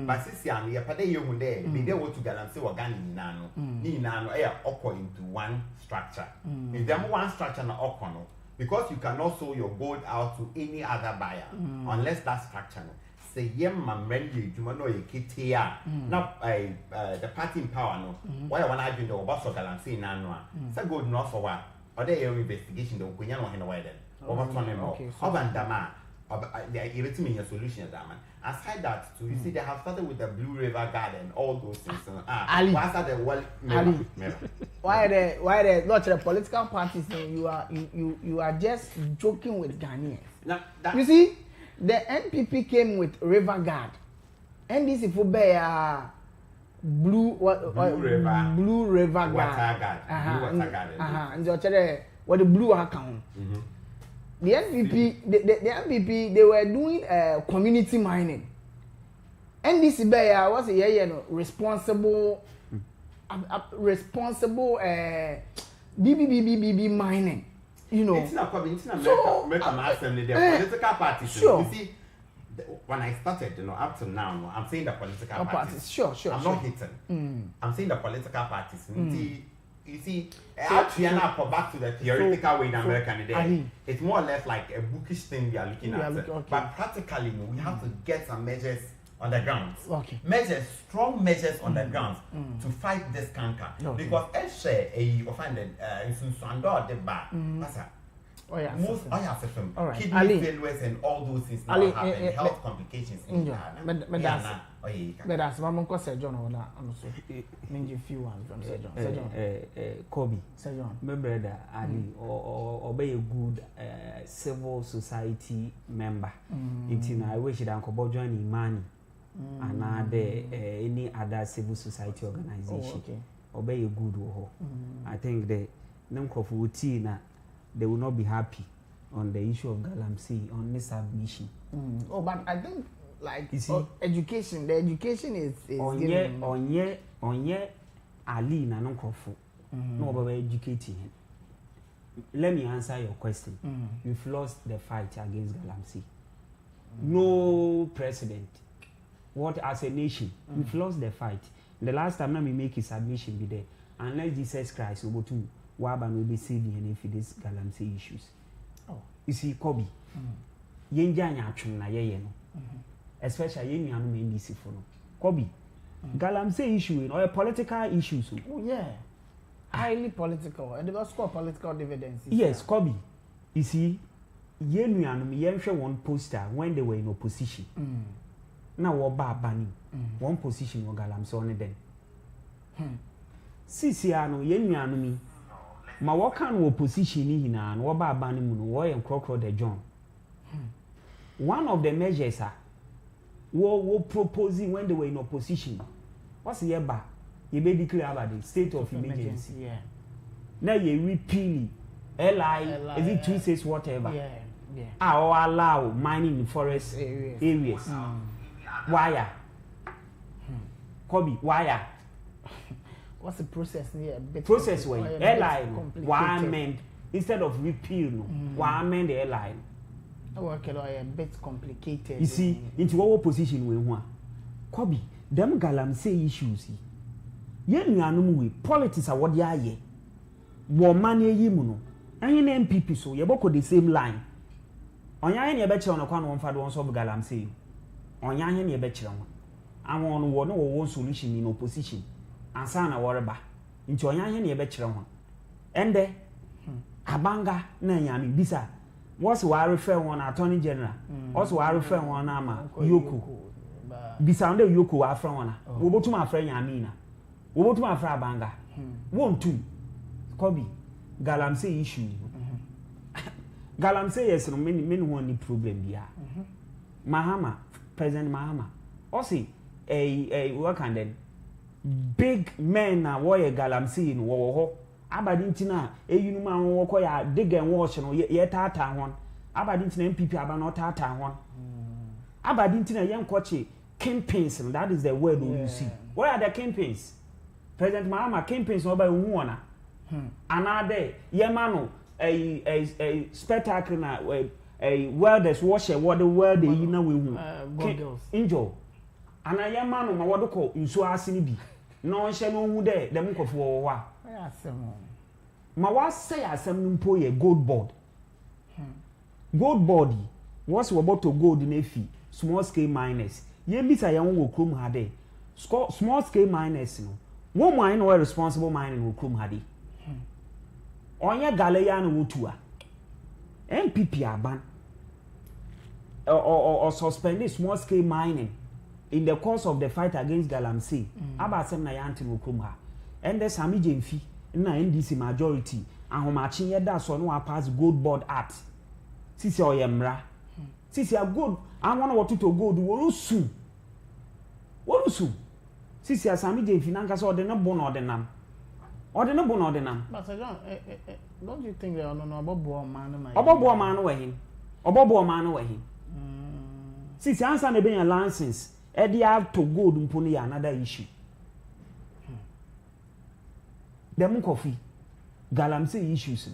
But since you are pade you there, they want to Galamsey or Gani Nano. Ni Nano air occur into one structure. If there are one structure na occur. Because you cannot sell your gold out to any other buyer unless that structure. Say yem mamrendi jumano ye kitia. Now the party in power no. Why one I do the Obaso Galamsey Nanwa. Say gold not for what? Or they investigation the Kunyan one in the way then. Okay. Obandama. They give me a solution that man. Aside that, too, you see they have started with the Blue River Garden, all those things. Ali. Why the not the political parties? You are just joking with Ghanaians. You see, the NPP came with River Guard, NDC for Blue River Guard. Water Guard. And what the blue account. The NPP, they were doing community mining. NDC Bayer was responsible BBBBB mining. You know. It's not coming. It's not political parties. Sure. You see, when I started, up to now, I'm saying the political parties. Sure. I'm not hating. I'm saying the political parties. You see, actually, now back to the theoretical way in American it's more or less like a bookish thing we are looking at. Okay. But practically, we have to get some measures on the ground. Okay. Strong measures on the ground to fight this canker. Okay. Because you find that in Sunsando, the bar, kidney failures and all those things now happen, health complications. But that's Mamma Sir John or that. I'm so many few ones from Sir John. Kobe, Sir John, my brother Ali, or be a good civil society member. I wish that Uncle Bob join money and any other civil society organization. Obey a good war. I think the Namco they will not be happy on the issue of Galamsey on this submission. But I think like you see, education. The education is on ye Ali na Namco no about educating him. Let me answer your question. We've lost the fight against Galamsey. No precedent. What as a nation? We've lost the fight. The last time we make his submission be there. Unless Jesus Christ will go to Waban will be saving and if this Galamsey issues. You see, Kobe. Yenjanya chum na ye no. Especially yen yanu NDC for no. Kobe. Galamsey issue or political issues. Oh yeah. Highly political. And they will score political dividends. Yes, Kobe. You see, yen yanu one poster when they were in opposition. Now what banning. One position or Galamsey on them. Sisiano yen yanu ma waka no opposition ni hina no ba ba ni mu no wo ye nkrokro de John one of the measures were proposing when they were in opposition. What's the bar? You may declare about the state of emergency. Yeah. Now you repeal LI, is it 2 says whatever? Yeah. Yeah. Or allow mining in forest areas. Wire. Kobe, wire. What's the process here? Process way. LI, why amend instead of repeal? Why amend the LI? Okay, a bit complicated. You see, into what position we want. Kobe, them galamsey issues. Yen you are politics are what they are ye. War money yimuno. And in MPP so you both the same line. On ya any betcha on a quan one father one of galamsey. On ya any betcha one. I want one solution in opposition. And sana waraba. Into on ya any betcha one. And there Abanga na yami bisa. What's why I refer one attorney general? Also I refer one ama Yoko. Bisande Yoko are from one. We go to my friend Yamina. We go to my friend Abanga. 1 2. Kobe. Galamsey issue. Galamsey yes, no many one problem here. Mahama, President Mahama. Also, a work and then big men na warrior Galamsey in war. Abadintina, man walk ya dig and wash and ye tata one. Abadintina MPP about tata one. Abadintina young coachy campaigns, and that is the word you see. Where are the campaigns? President Mahama campaigns over one. Another Yemano, a spectacle na a welders washer what the world they know we won. Injo. And I am man on my water call in so asinibi. No shadow who there, the monk of war. My was say I some poor gold board. Gold body was about to gold in a fee, small scale miners. Ye miss a young will come hade. Small scale miners, no. One mine or responsible mining will come hade. On your Galayan Wutua. MPP are ban or suspended small scale mining in the course of the fight against Galamsey. About some Nayanti will come her. And there's Sami Jemfi, na NDC majority, and who matching yet that's on who pass gold board at. Sisi or Yemra. Sisi are good. I want to go to Worusu. Worusu. Sisi are Sami Jemfi, Nankas or the no bone or the nam. Or the no bone or the nam. But don't you think they are no about man? About man away him. About man away him. Sisi answer the being a license. Eddie have to go to pony another issue. Them coffee, Galamsey issues.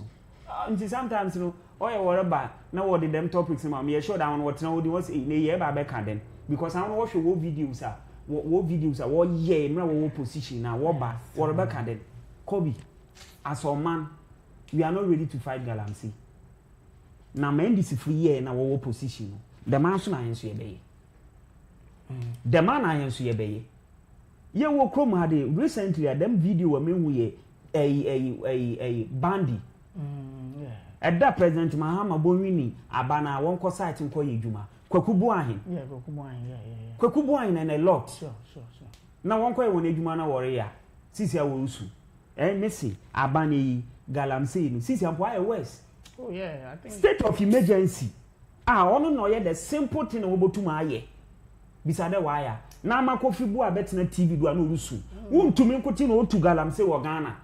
Until sometimes, you know, all you worry about now what the them topics, me sure down what now was in a year by back then. Because I don't watch what videos are, what videos are, what year, now what position, now what back, what back then. Kobe, as a man, we are not ready to fight Galamsey. Now, man, this is free year now what position. The man soon I answer ye. The man I answer ye. Ye wo krom had recently a them video me we a bandy. At that President Mahama Bonwini abana won ko site nko yedwuma. Kwakubu ahin. Yeah, Kwakubu ahin. Yeah. Kwakubu ahin and a lot. Sure. Na won ko e won edwuma na wore ya. Sisi a wo usu. Messi abana yi Galamsey ni. Sisi ampo aye west. Oh yeah, I think state of emergency. Ono no ye the simple thing wo botuma aye. Bisade wire. Na amakofi bu abetina TV do anu rusu. Wuntumi nkoti na otu Galamsey wo Ghana.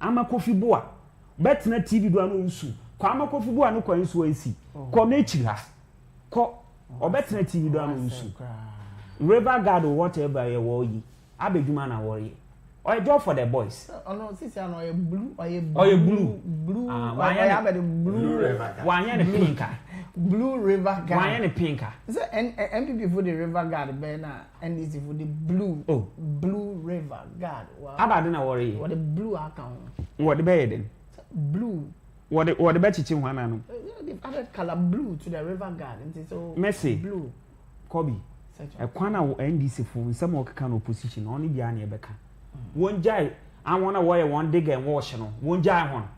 Amakofi bu a betina TV do anu rusu. Kwa amakofi bu anu kwa nsu ansi. Ko na echi ha. Ko obetina TV do anu rusu. River guard or whatever ye wo yi. Abedwuma na wo ye. Or a job for the boys. Oh no, since I know a blue or a blue. Why have a blue river? Why any pinker? Blue river guard. Why any pinker? So MPP for the river guard, Bena, and this for the blue. Oh, blue river guard. How about dinner worry? What the blue account? What the bed then? Blue. What the bet you one anu? They've added color blue to the river guard, and so Messi. Blue. Kobe. A corner NDC for some of kind of position only behind your back. One jai, I want to wear one dig and wash no. One jai one.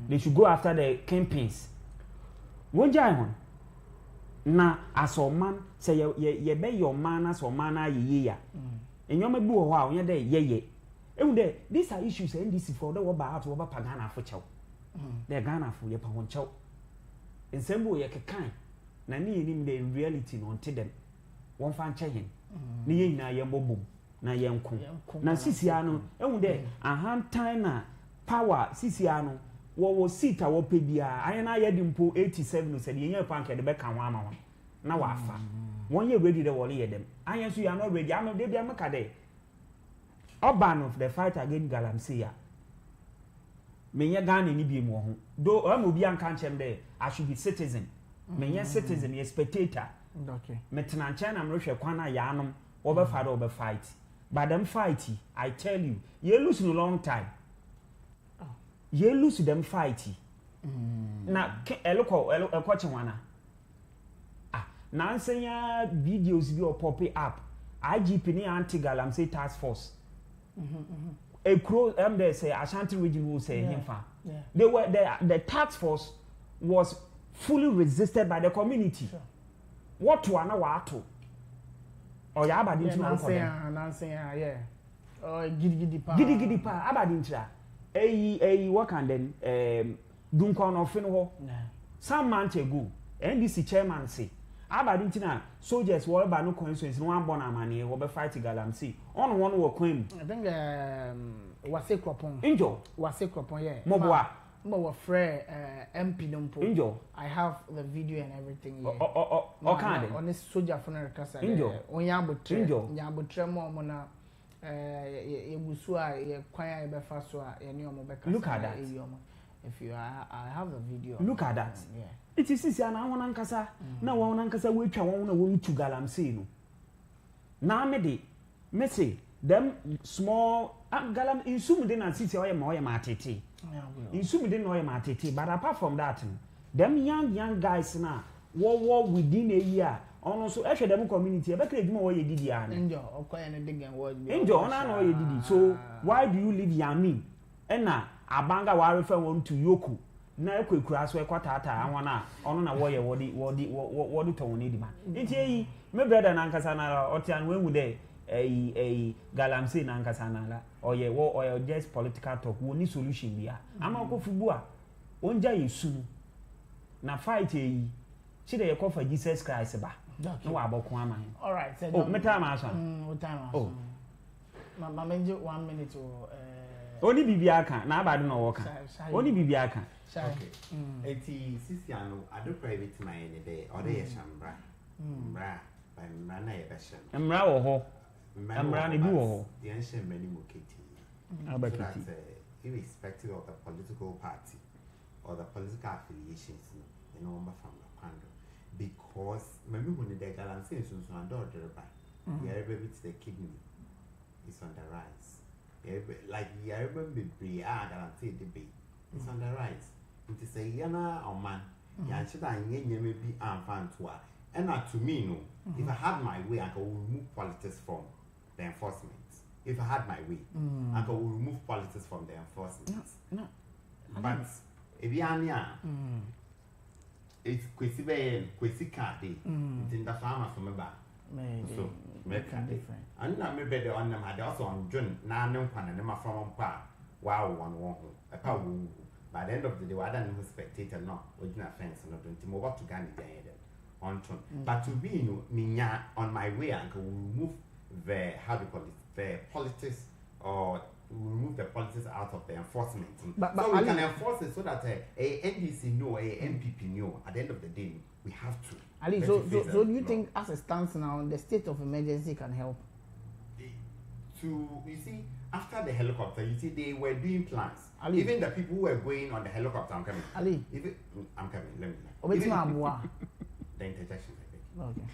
They should go after the campaigns. One jai one. Na as a man say ye be your man as or man ye ya. And you may do a while ye day ye. And there these are issues NDC for the about to over Pagana for chow. They're Ghana for your pound chow. In some way ye kind. Na ni in reality no until them. won fan chehin ne ye nyina ye mbobom na ye nko na sisia no ehun de ahantan na power sisia no wo seat a wo pe bia ayena ye di mpo 87 no said ye pank de be kan wa ama won na wa afa won ye ready de wo le ye dem ayen so you are not ready am de bia make de urban of the fight against galamsey ya menye Ghana ni bi mu ho do am obi an kan chem de I should be citizen menye citizen ye spectator okay metena nchen na mrehwe kwan na ya anom wo be fa do be fight but them fight I tell you you lose no long time you lose them fight na eloko chenwana na ansenya videos bi or pop up IGP ni anti galamsey task force a crow they say Ashanti region will say himfa they were the task force was fully resisted by the community what to ana wato or ya abadi ntira nansen yeah oh gidi pa abadi ntira what can then dunkon of ho some months ago NDC chairman say abadi ntira soldiers were ba no constituency no one born amane wo be fight galamsey on one wo kwan I think wase kropon yeah moboa mo frere MP nompo injo I have the video and everything here okay on this soldier funeral kasa onya abotre mo na egusu a ye kwan a be fa so a ye ne omo be kasa look at that if you I have the video look at that yeah it is sia na wona nkasa na wona nkasa we twa won na won tu galamsey no na me say them small galam insum de na city oye ma tete insum de na oye ma tete but apart from that them young guys na wo within a year ono so ehwe them community e be kra eduma wo ye didi an enjo okoye ne dig and word enjo ona na wo ye didi so why do you leave yamin ena abanga wa refer won to yoku na ekwekura so ekwatata anwa na ono na wo ye wodi to won edima nti eyi me brother na nkasa na otian wenwu de galamsey na nkasa na la oye just political talk wo ni solution bia ama ko fubu a onja yesu na fight eyi chide ye kofa Jesus Christ ba no wa abokun ama hin all right so meta ma so what time aso ma menje 1 minute oni bibia aka na abade no wo ka oni bibia aka okay eti sisia no ado private mine ne de ode ye shambra mbra by mbra na ye beshem mbra wo ho mbra ne bi wo ho the ancient many moketi abaketi irrespective of the political party or the political affiliations you know from the kwando because many who need the galamsey so and order by the kidney is on the rise like be galamsey debate it's on the rise it is a yana or man ya chida nye maybe amfan to and to me no if I had my way I could remove politics from the enforcement. If I had my way, I could remove politics from the enforcement. No. But if you are it's kwesi card it's in the farmer from about so make a different and now maybe the on them had also on June na no kwan and them from pa wow one a pa by the end of the day I don't know spectator no original fence no don't move up to Ghana on tone but to be no on my way I could remove the how do you call it the politics or remove the politics out of the enforcement but so we can enforce it so that a NDC know a MPP know at the end of the day we have to Ali, so do you think as it stands now the state of emergency can help to you see after the helicopter you see they were doing plans Ali. Even the people who were going on the helicopter I'm coming Ali even I'm coming let me the interjection okay.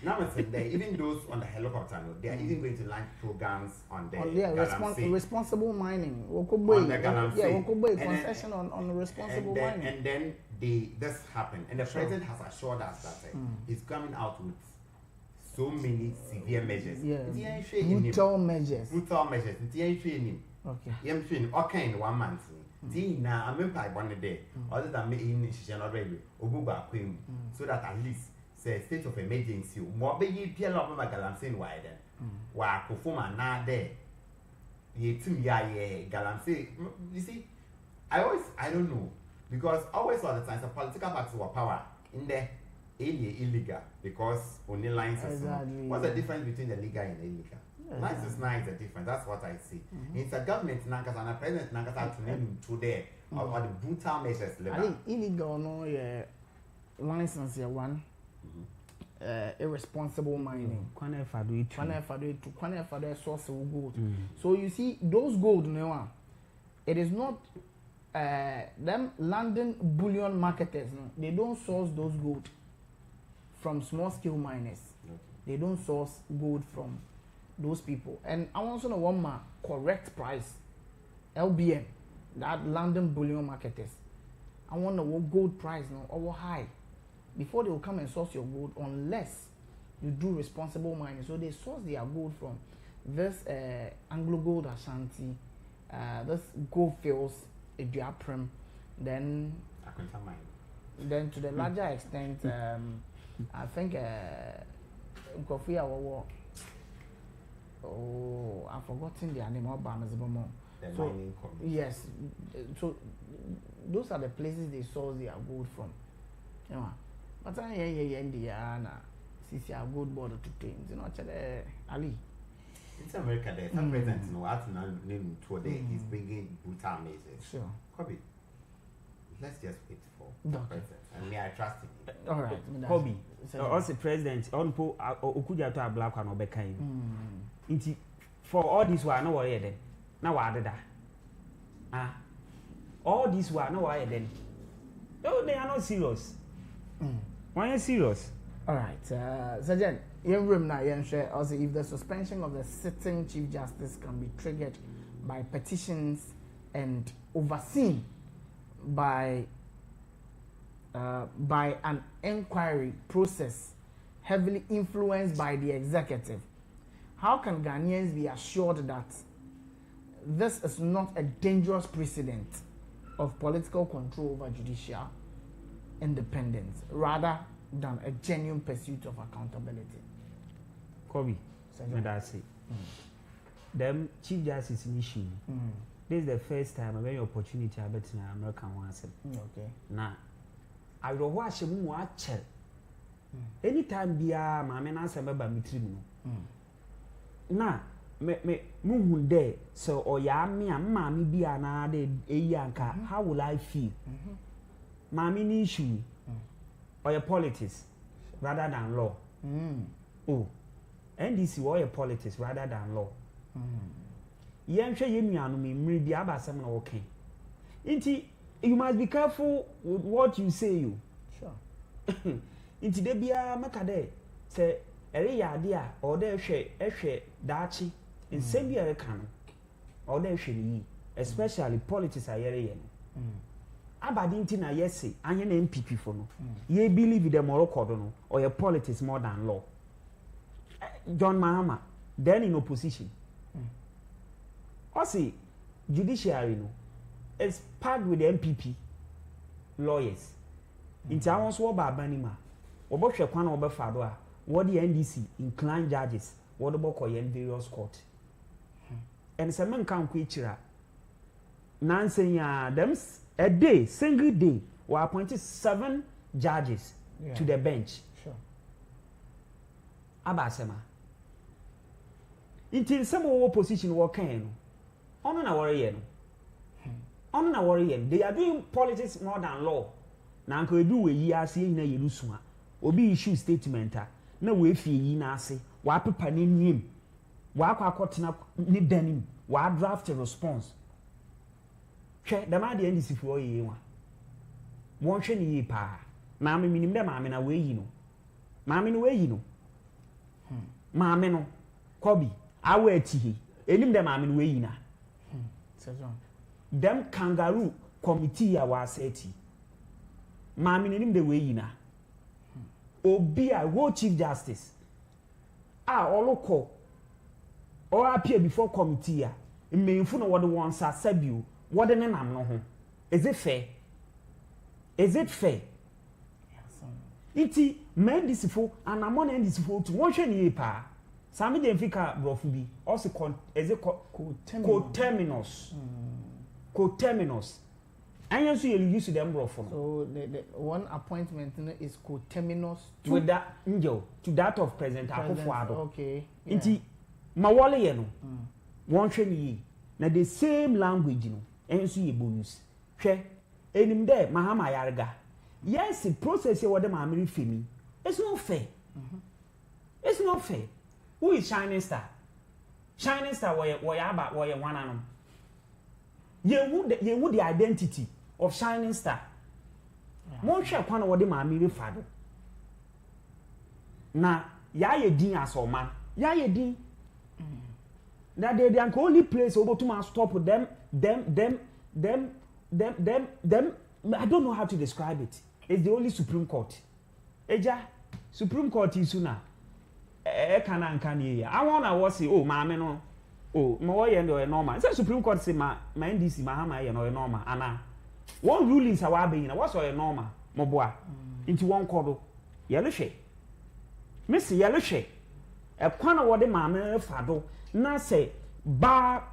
Now it's there. Even those on the helicopter, they are even going to launch programs on the responsible mining. On the Galamsey. Concession on responsible mining. And then this happened, and the president has assured us that he's coming out with so many severe measures. Yeah. Brutal measures. Okay. Okay, 1 month. Now I'm in pipe 1 day. Other than me in Shishan already, Obuba Queen, so that at least. Say state of emergency mo be yi pia lo ma galamsey wide wa kofoma na there ye tim ya ye galamsey you see I don't know because always all the time the political parties were power in there illegal because only license. Exactly. What's the difference between the legal and the illegal? License now is the difference. That's what I see. It's a government nankasa and a president nankasa to name to there or the brutal measures. I think illegal no license one. Irresponsible mining. Kwana Fado source of gold. So you see those gold now, it is not them London bullion marketers. No, they don't source those gold from small scale miners. They don't source gold from those people. And I want to know one more correct price. LBM, that London bullion marketers. I want to know what gold price now or high. Before they will come and source your gold unless you do responsible mining. So they source their gold from this Anglo Gold Ashanti, this Gold Fields, Ediaprim, then to the larger extent, I think Nkofia I've forgotten their name. So yes, so those are the places they source their gold from. You know, but I Indiana, see our gold border to things. You know, Ali. It's America there. Some presidents know how to name today. He's bringing brutal measures. Sure. Kobe, let's just wait for the president. And me, I trust him. All right. Kobe, also president, on po okuja to a black one obekai. Inti for all this one, no worry then. Now what did that? All this one, no worry then. No, they are not serious. Why are you serious? All right, Sergeant. Also, if the suspension of the sitting Chief Justice can be triggered by petitions and overseen by an inquiry process heavily influenced by the executive, how can Ghanaians be assured that this is not a dangerous precedent of political control over judicial independence rather than a genuine pursuit of accountability? Kobe, that's it. Them Chief Justice issue. This is the first time I have an opportunity to bet in American once. Okay. Now, I will watch him watch. Anytime be a mamma answer by mitrino. Now, me moon day, so or ya me and mammy be another a yanka. How will I feel? Mammy issue or your politics rather than law. Oh. NDC or your politics rather than law. Yen sure you me be abasam okay. Inti, you must be careful with what you say you. Sure. Inti de bia makade say ere ya dia or de hwe dachi in same year kan or de hwe ni especially politics ayere ye no. Abadinti na yesi anye na MPP for no. Ye believe the Morocco no or your politics more than law. John Mahama, then in opposition. Also, judiciary no, is packed with the MPP lawyers. In town, so Banima, or Boshakwan or Befadwa, what the NDC inclined judges, what about in various court. And some man can't quit. Nancy, them a day, single day, were appointed 7 judges to the bench. Sure. Abasema. Until some opposition were can. On na worry on na worry they are doing politics more than law. Na nko edu we yi ase yin na yelusua. Obi issue statement na we fie yi na ase. Wa pepa ni nwim. Wa akotena ni danim. Wa draft a response. Hwe da ma de NDC fo yi wa. Won hwe ni yi pa. Na me minim de ma me na we yi no. Ma me no we yi no. Ma me no. Kobi awe atihi. Enim de ma me no we yi na. Them kangaroo committee ya was eti. Mami nenim the way yina. Obi a wo Chief Justice. Oloko. Or appear before committee ya. Mmemfu no what the ones are sabu. What the name am no ho. Is it fair? Is it fair? Iti men disifo and amon en disifo to one hwe ni pa. Sami de mfika brofu bi. Also is it co-terminus. Co-terminus. And you see, you use them bro for. So the one appointment is coterminous with that angel to that of President Akufo-Addo. Okay. Inti mawale ye no. Won hwe ni na the same language no. Enso ye bonus. Hwe enim there Mahama Yarga. Yes, the process here what them amiri femi. It's not fair. It's not fair. Who is Shining Star? Shining Star wo ye one anom. Ye the identity of Shining Star. Mon hwe kwana wo de maami refado. Na ya ye din asoma. Ya ye din. That they the only place over to stop them. I don't know how to describe it. It's the only Supreme Court. Eja Supreme Court is sooner. I wanna was say, oh, maame no. Oh, my way and normal. It's Supreme Court say my NDC Mahama and normal. Anna. One rulings are being what's a normal, Moboa. Into one cordo. Yellow shade. Miss Yellow shade. A corner what the mamma fado. Now say bar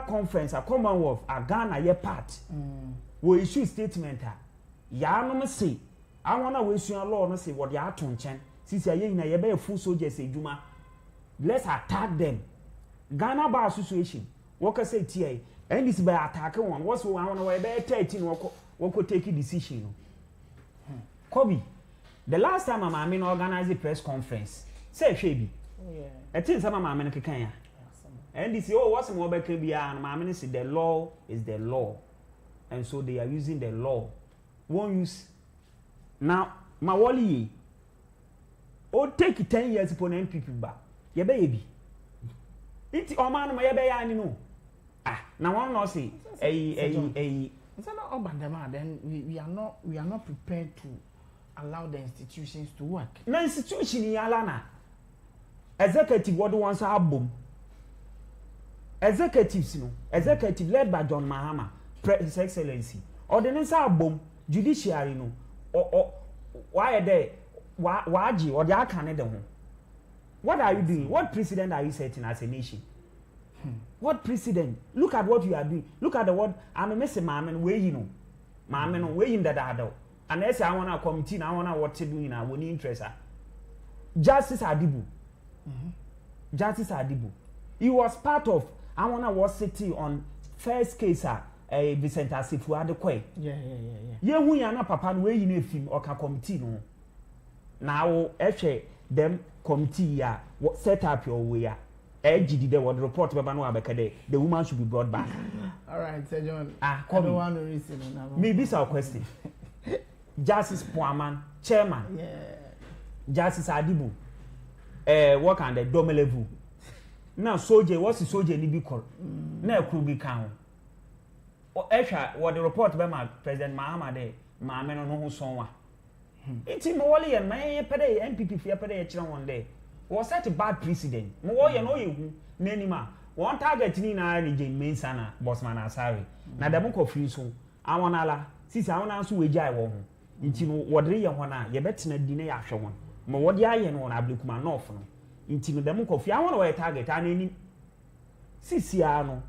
conference a Commonwealth a Ghana ye part. We issue statement. Ya no say. I wanna waste your law no say what ya tonchen. Since ya na ye be full soldiers say Juma. Let's attack them. Ghana Bar Association. Worker say TA. And this by attacking one. What's one on way by 13 wako take a decision. Kobe. The last time I'm organized a press conference. Say Shaby. Yeah. I think some of my Kenya. And this what's more back and my say the law is the law. And so they are using the law. Won't use now my wally. Oh, take 10 years upon MPP back. Your baby. It's Oman, my baby, no. Ah, now one not say It's not all bandama. Then we are not prepared to allow the institutions to work. No institution in Alana. Executive what wants album. Executives, no. Executive led by John Mahama, His Excellency. Ordinance album, judiciary, no. Or why are they? Why or they are Canada? What are you doing? What precedent are you setting as a nation? What precedent? Look at what you are doing. Look at the word. I'm a messy man, way you know. Man, way in that adult. Unless I want to committee, I want to what to do in our interest. Justice Adibu. Justice Adibu. He was part of. I want to was sitting on first case. Vicente Asifu Adekwe. Yeah. Yeah, we are not papa way in a film or committee no. Now, actually, them committee set up your way. Did the report the woman should be brought back. All right, Sir John. I don't want to listen. Maybe it's our question. Justice Poaman, chairman. Yeah. Justice Adibu. Work on the Domelevu. Now, soldier, what's the soldier need be called? Now, could be count. Or extra, what the report by my President Mahama de Mamma no who saw. It's in Mawali and my pay MPP for pay one day. Was such a bad precedent. More you know you, Nenima. One target in I main sana, Bossman Asari. Now the book of you so. I want Allah, since I want to answer with Jai won. Into what real one, you better not deny after one. More what the iron one I blew my north. Into the book of you, I want to target any. Siciano,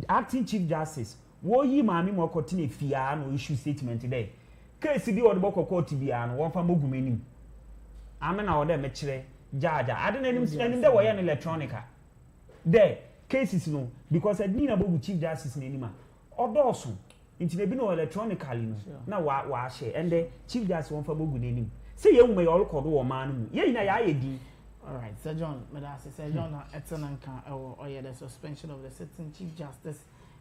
acting Chief Justice. Wo yi maami mo continue fia no issue statement today. Case bi o de boko court bia no won fa mogumenim. Ame na o de me kire jaja. Ade na nim de wo ye electronica. There cases no because admin na bogu Chief Justice na anima. Odoso. Nti na bi no electronically no. Na wa share and the Chief Justice won fa bogu na anim. Say ye wo all record wo man mu. Ye na ya ye di. All right, Sir John, Sir John Etenanka or the suspension of the sitting Chief Justice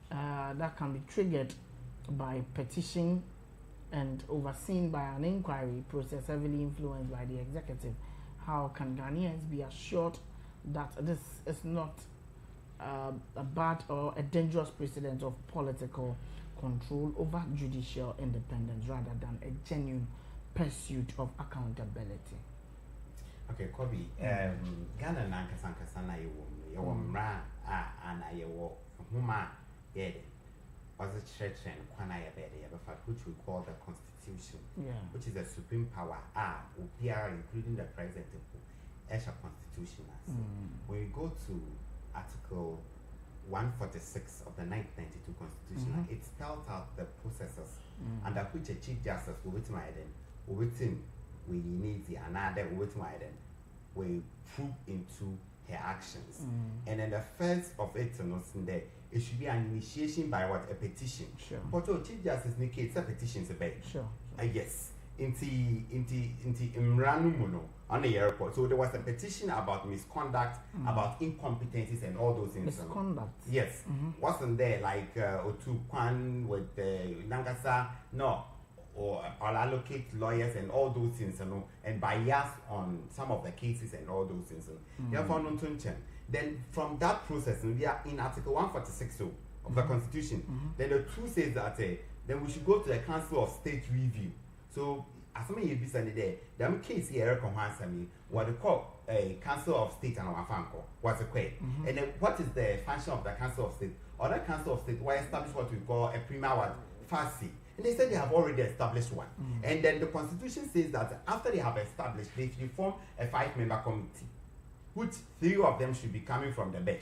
that can be triggered by petition and overseen by an inquiry process heavily influenced by the executive. How can Ghanaians be assured that this is not a bad or a dangerous precedent of political control over judicial independence rather than a genuine pursuit of accountability? Okay, Kobe, Ghana Nanka na yewo mra and yewo huma yede was a church and kwana yebede which we call the constitution, which is the supreme power UPR, including the president, as a constitution. When you go to article 146 of the 1992 Constitution, it spelled out the processes under which a Chief Justice will be we need the another we prove into her actions. And then the first of it, it should be an initiation by what? A petition. Sure. But Chief Justice indicates a petition is a bit. Sure. Yes. Into Imranumuno on the airport. So there was a petition about misconduct, about incompetencies and all those things. Misconduct. Yes. Wasn't there like Otukwan with Nangasa? No. Or I'll allocate lawyers and all those things, and bias on some of the cases and all those things. Therefore, then from that process, we are in Article 146 of the Constitution. Then the two says that then we should go to the Council of State review. So, as many you said there, the case here, what they call a Council of State and our Fanco was a quay. And then what is the function of the Council of State? Or the Council of State will establish what we call a prima facie. And they said they have already established one. And then the Constitution says that after they have established, they should form a 5-member committee, which 3 of them should be coming from the bench,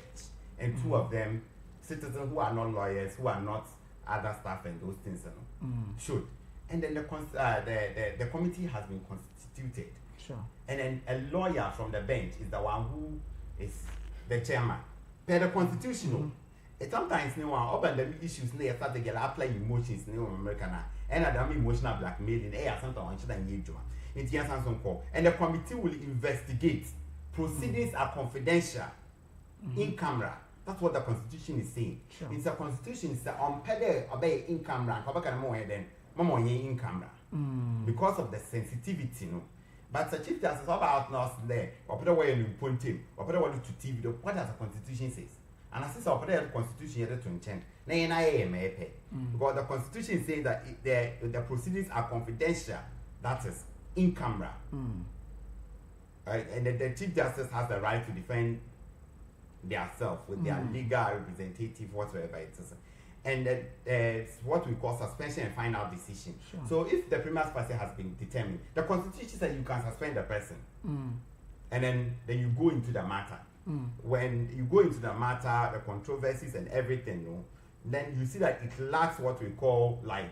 and 2 of them citizens who are not lawyers, who are not other staff and those things, should. And then the committee has been constituted. Sure. And then a lawyer from the bench is the one who is the chairman. Per the Constitution, sometimes open the issues they start to get apply emotions in American and I'm emotional blackmailing something on and the committee will investigate. Proceedings are confidential in camera. That's what the Constitution is saying. Sure. It's a Constitution is on pede obey in camera in camera because of the sensitivity, But the Chief Justice about us there, or put away in Puntim, or put away to TV, what does the Constitution says? And as I put the Constitution here to intend, because the Constitution says that the proceedings are confidential, that is in camera. Right? And the Chief Justice has the right to defend themselves with their legal representative, whatever it is. And it's what we call suspension and final decision. Sure. So if the prima facie has been determined, the Constitution says you can suspend the person. And then you go into the matter. When you go into the matter, the controversies and everything, then you see that it lacks what we call like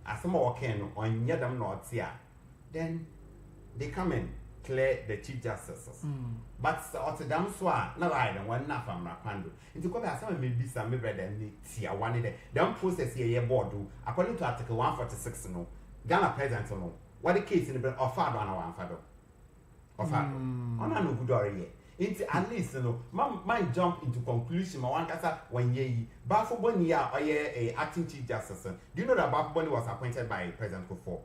as some can on them not here. Then they come and clear the Chief Justices. But them swa not I don't want enough from Rapando. Into come as some maybe some bread and tea one day. Them process here board according to Article 146 Ghana President what the case in the of father and one father. Of father. On no good already. Into at least might jump into conclusion one kasa when ye Bafo Boni or a acting Chief Justice. Do you know that Bafo Boni was appointed by President Kufuor?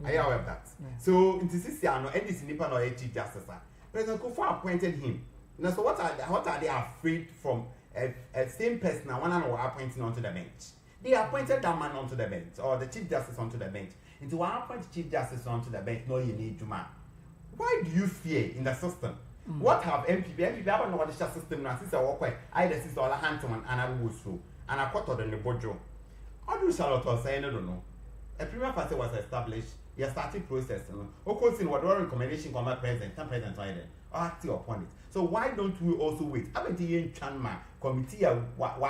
Are you aware of that? Yeah. So into this year, no, and this Nippon or Chief Justice, President Kufuor appointed him. Now, so what are they afraid from a same person and one another appointing onto the bench? They appointed that man onto the bench or the Chief Justice onto the bench. Into one appoint Chief Justice onto the bench, no, you need to man. Why do you fear in the system? What have MPP? I don't know what the system now. Since I walk away, I the sister all a hand to man and I will through and I caught on the bojo. How do Charlotte say? I don't know. A prima facie was established. You started process. Of course, in whatever recommendation come up president Biden or acting upon it. So why don't we also wait? I mean, the Chanma committee what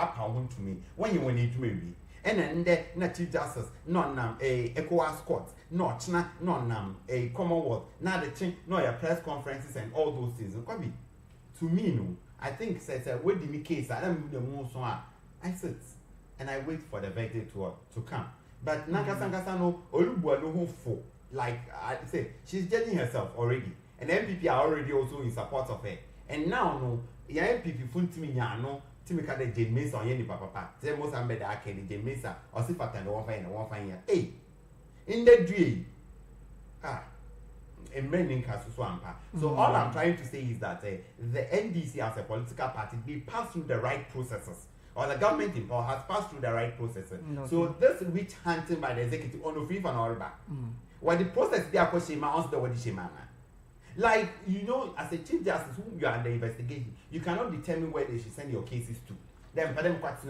to me when you want it to maybe. And then the Chief Justice, non a ECOWAS court, not a Commonwealth, not the change, no your press conferences and all those things. To me, no, I think says wait the case. I don't the most one. I sit and I wait for the verdict to come. But Nakasa no Olubu no for like I say she's judging herself already, and MPP are already also in support of her. And now no, the MPP funtimi no. Timika de Jane Mesa on Yenny Papa, say most ambed Akeni Jane Mesa, or Sifat and one fine year. Hey, in the dream, a many Kasuswampa. So all I'm trying to say is that the NDC as a political party, they pass through the right processes. Or the government in power has passed through the right processes. So this witch hunting by the executive on the free for all back. What the process they are questioning answer the what shema. Like, as a Chief Justice, who you are under investigation, you cannot determine where they should send your cases to. Then, but them quite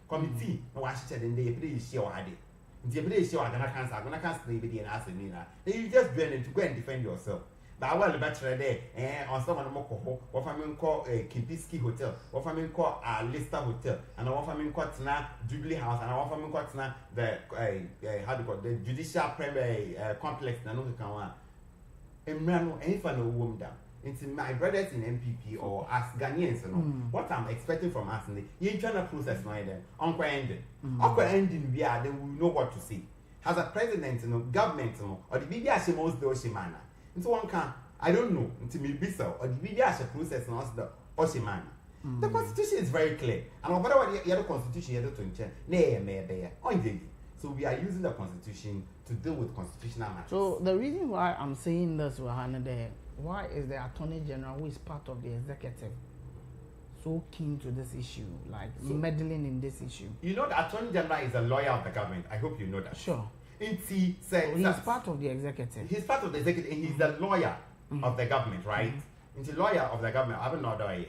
committee, no one should then they play share or had it. The play share, I'm gonna cancel the and ask me. Then you just join them to go and defend yourself. But I will better there, on someone more, what family call Kimpiski Hotel, what family call Lister Hotel, and our family call Tina Jubilee House, and our family call Tina the how do you call the judicial premier complex, and another can one. Any fan of woman down. It's my brothers in MPP or as Ghanaians, you know, what I'm expecting from us in the internal process, no idea. Uncle ending. Uncle ending, we are, they will know what to say. As a president, you know, government, you know, or the BBS most the Oshimana. Into one can, I don't know, until me be so, or the BBS process, and also the Oshimana. The constitution is very clear. And whatever the other constitution, you have to change, nay, there, on so we are using the constitution to deal with constitutional matters. So the reason why I'm saying this, Wahana, there, why is the Attorney General, who is part of the executive, so keen to this issue, like meddling in this issue? You know, the Attorney General is a lawyer of the government. I hope you know that. Sure. He said he's part of the executive. He's part of the executive, and he's the lawyer of the government, right? He's the lawyer of the government. I don't know that.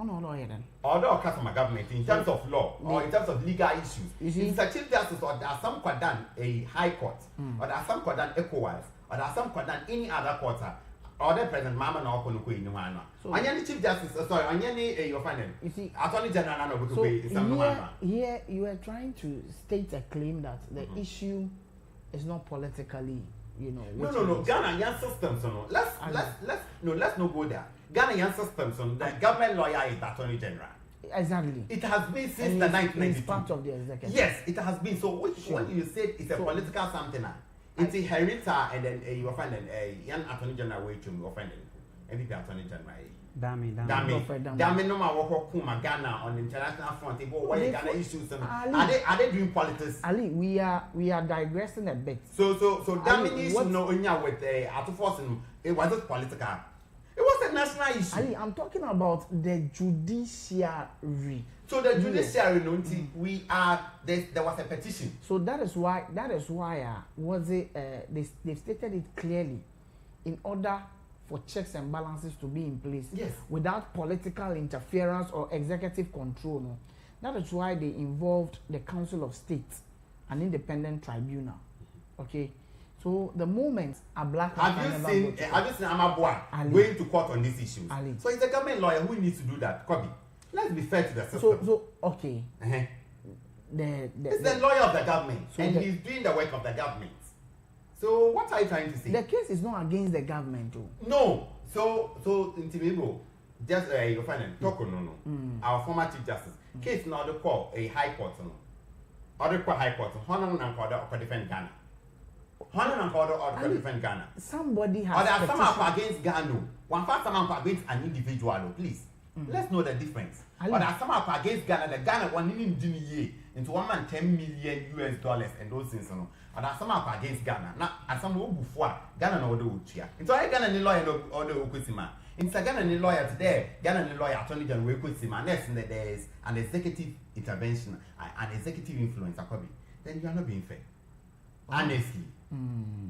Oh no, lawyer then. Although customer government in terms of law or in terms of legal issues, it's a chief justice or there are some court done a high court or there are some court done ECOWAS or there are some court done any other court. Or the president, Mama, no, Konuko in one. So, any chief justice, sorry, any your final. You see, Attorney General, no, so here you are trying to state a claim that the issue is not politically, you know. No. Ghanaian systems, no. Let's not go there. Ghanaian systems, the government lawyer is the Attorney General. Exactly. It has been since the 1992. It's part of the executive. Yes, it has been. So when you said it's a political something. It's a herita, and then you will find a young Attorney General way to offend MVP Attorney General. Damn, no matter what Kuma Ghana on the international front, what Ghana issues. Are they doing politics? Ali, we are digressing a bit. So damn is no in your with a force. It wasn't political. It was a national issue. Ali, I'm talking about the judiciary. So the judiciary, there was a petition. So that is why was it they stated it clearly, in order for checks and balances to be in place, yes, without political interference or executive control. No? That is why they involved the Council of State, an independent tribunal. Okay, so the moment a black have you seen Amabua going to court on this issue? So it's a government lawyer who needs to do that. Kobe. Let's be fair to the system. So okay. It's the lawyer of the government, so and he's doing the work of the government. So what are you trying to say? The case is not against the government, though. No. So in Timibo, just you find our former chief justice. Case now the call a high court, other court high court. Honor and Corder or defend Ghana. Honor and Corder or defend Ghana. Somebody has. Or there are some against Ghana. One first some against an individual, please. Let's know the difference. But there are some against Ghana. The Ghana one in into 1 10 million US and those things. But there are some against Ghana. Now, as some who before Ghana no do chia. Into I Ghana ni lawyer no order Okusima. Into Ghana ni lawyer today. Ghana ni lawyer Attorney General Okusima. Next, there is an executive intervention, an executive influence. Then you are not being fair. Honestly,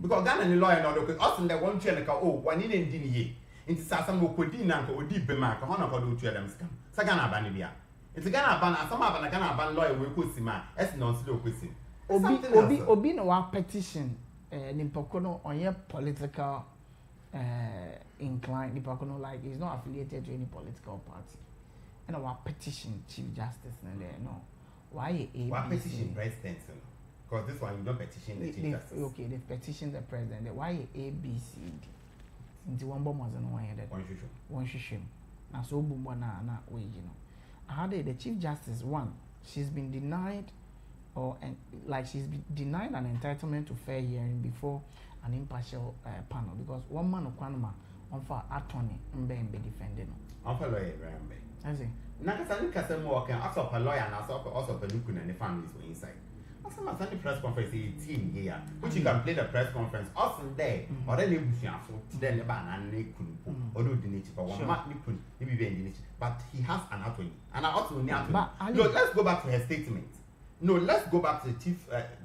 because Ghana ni lawyer no do. Us in the one chair like one in Indian. Into some who could dinner or deep remark on a do to them scam. Sagana Banibia. It's a Ghana ban, some of the Ghana ban lawyer will put him as non slow question. Obi no our petition in Pocono on your political incline. The Pocono like is not affiliated to any political party. And our petition Chief Justice no. Why petition president? Because this one you don't petition the Chief Justice. Okay, they petition the president. Why ABCD? Into one bomb was on one shishim. Now so boom na way, you know. How did the Chief Justice she's been denied she's been denied an entitlement to fair hearing before an impartial panel because one man of Kwanuma on for attorney be defending. On for lawyer Rambe. I see. Nakasani Kasemo can also a lawyer and also a Lukun and the families were inside. Some Sunday press conference team here, which you can play the press conference often there, or then you then the ban and they couldn't or do the nature for one mark maybe the nature. But he has an attorney, and I also need no, let's go back to her statement. No, let's go back to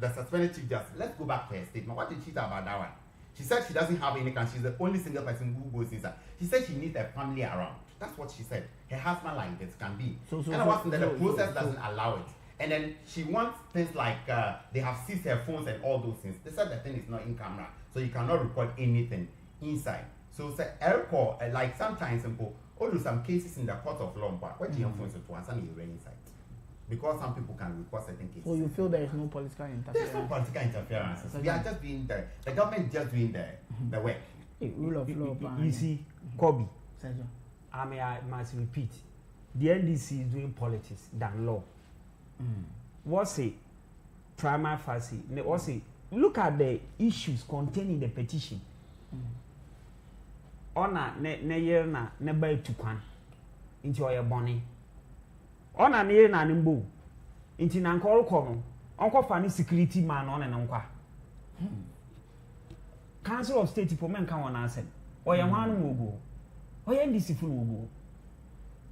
the suspended chief justice. Let's go back to her statement. What did she say about that one? She said she doesn't have any can. She's the only single person who goes inside. She said she needs a family around. That's what she said. Her husband like this can be. The process doesn't allow it. And then she wants things like they have seized her phones and all those things. They said the thing is not in camera, so you cannot record anything inside. So say airport like sometimes simple. Although some cases in the court of law, but what you influence to answer the inside. Because some people can record certain cases. So you feel there is no political interference? There's no political interference. We are just doing the government just doing the work. Rule of law. You see, Kobe. Sergio. I must repeat, the NDC is doing politics than law. What's a prima facie? What's a look at the issues contained in the petition. Ona ne year na ne buy tukwan into your bonny. Ona ne year na nimbo into nankoro kono. Uncle Fanny security man on and uncle. Council of State for men can answer. Or your one will go. Or your NDC will go.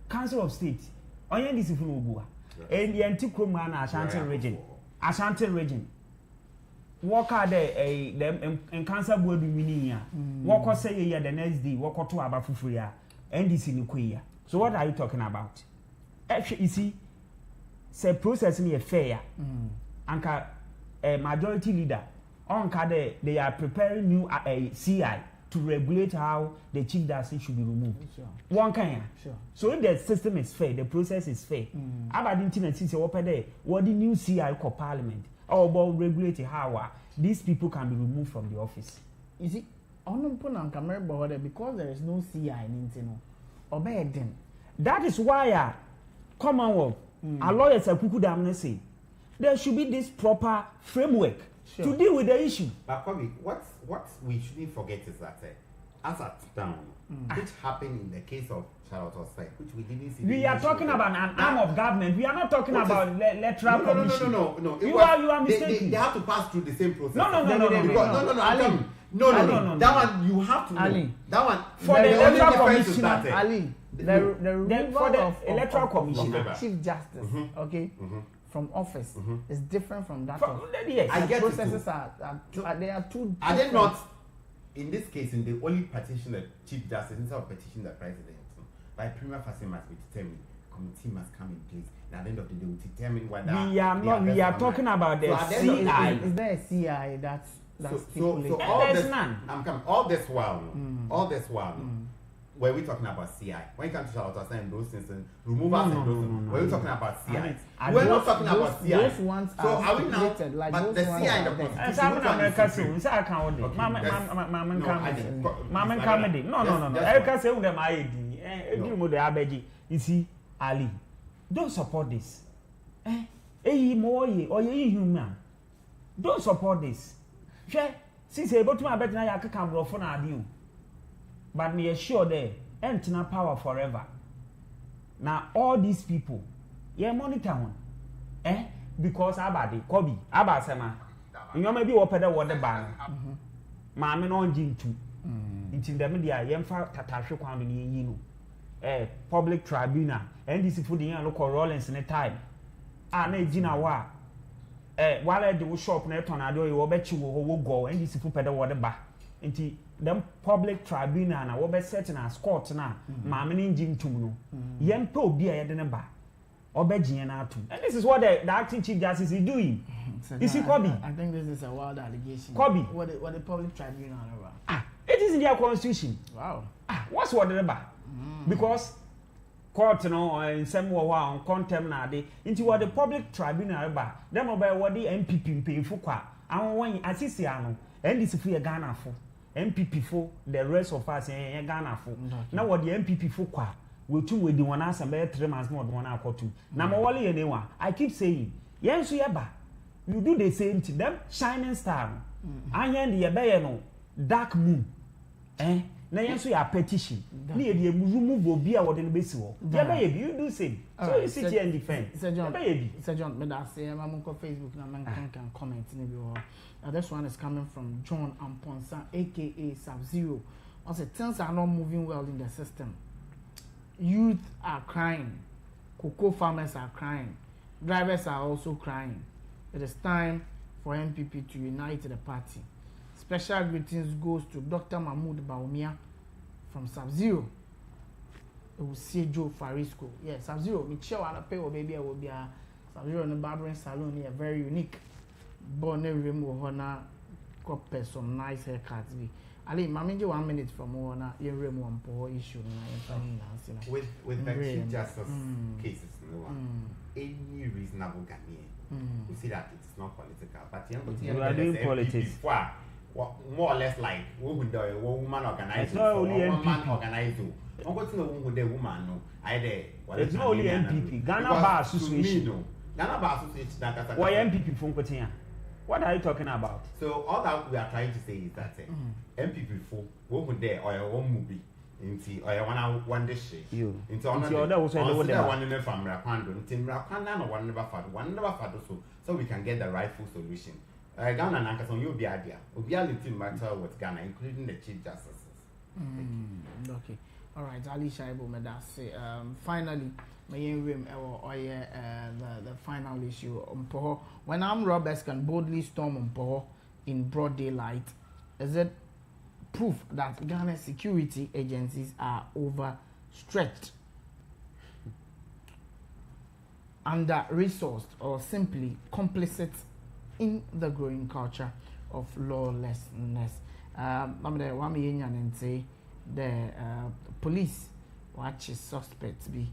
Council of State. Or your NDC will go. And the anti-crime man Ashanti region. Ashanti region. Walk out there and cancer board winning. Walk say the next day, walk to Abafufuya. NDC Nukuya. So what are you talking about? Actually, you see, say processing a fair. Anka a majority leader. They are preparing new CI to regulate how the chief justice should be removed. Sure. One kind. Sure. So if the system is fair, the process is fair. About internet, since what the new CI called parliament, or about regulating how these people can be removed from the office. You see, because there is no CI in Intino, obey them. That is why Commonwealth, our lawyers are kuku say there should be this proper framework. Sure. To deal with the issue. But Kobe, what we shouldn't forget is that as at down, which happened in the case of Charlotte Osai, which we didn't see. We are talking about an arm of government. We are not talking about electoral commission. No. You are mistaken. They have to pass through the same process. No. That one you have to know. Ali. That one for the electoral commission. Ali. The removal for the of electoral commission, chief justice. Okay. From office is different from that. Yes. I get processes they are two. Are they not? In this case, in the only petition the chief justice instead of petition the president, by prima facie must be determined. Committee must come in place. And at the end of the day, we determine whether we are talking about the CI. Is there a CI that's so all this none. I'm coming. All this while, were we talking about CI? When you come to Charlotte and those things and removals and those things, were we talking about CI? We're not talking about CI. Those ones are created, like but the CI in the constitution. No. You see, Ali, don't support this. Don't support this. Since able to my better now, I can blow for you. But me assure there, ain't no power forever. Now all these people, monitor one, because abadi, Kobe, abasema, you know maybe what the ban, mamma non jing too. Until the media, fa tatasho kwamini public tribunal, and this food in local rollings in a time. Na jina wa, while they will shop net on a door, you will bet you will go, and this food pedal water bar. Until them public tribunal na wo be set na court na maame ne ngim tum no yem pe obi a yede ne ba obegye na atum, and this is what the acting chief justice is doing. You see, Kobe, I think this is a wild allegation. Kobe, what the public tribunal about? It is in their constitution. Wow. What's what the ba? Because court in some way on contempt na dey into what the public tribunal ba them about what the MPP pay for kwa and when assisi ano and this free Ghana for MPP for the rest of us in Ghana for. Now what the MPP for kwa we too with the one answer by 3 months more than 1 hour to. Now wali anyone. I keep saying, yes, you do the same to them shining star. I am the no dark moon. Now yes, we are petition. Near the remove will be our base. You do same. So you sit here and defend. Sir John, but I say I'm on Facebook and I can comment in the this one is coming from John Amponsa, aka Sub-Zero. I said things are not moving well in the system. Youth are crying, cocoa farmers are crying, drivers are also crying. It is time for MPP to unite the party. Special greetings goes to Dr. Mahmoud Baumia from Sub-Zero. It will see Joe Farisco. Yeah, Sub-Zero. Me chill on a pay or baby I will be a Sub-Zero in the barbering salon here, very unique. Born a room with honor, copy some nice haircuts. Ali, mami, 1 minute from one. You remove one issue na with the Chief Justice cases, no any reasonable Ghanaian we see that it's not political, but you are doing politics. More or less like woman organized. It's not only man organized. I'm going to know who the woman no. It's not only MPP. Ghana Bar Association. Ghana Bar Association. Why MPP from Kotia? What are you talking about? So all that we are trying to say is that MPP for woman there or your own movie. Inti or one dish. You. Into other was one in the family. Rapando, no one never fad so we can get the rightful solution. Ghana and Ankason, you'll be idea. We'll be able to matter with Ghana, including the Chief Justices. Okay. All right. Ali Shaibu Medase. Finally, the final issue. When armed robbers can boldly storm Mpoho in broad daylight, is it proof that Ghana security agencies are overstretched, under-resourced, or simply complicit in the growing culture of lawlessness? The police watch suspects be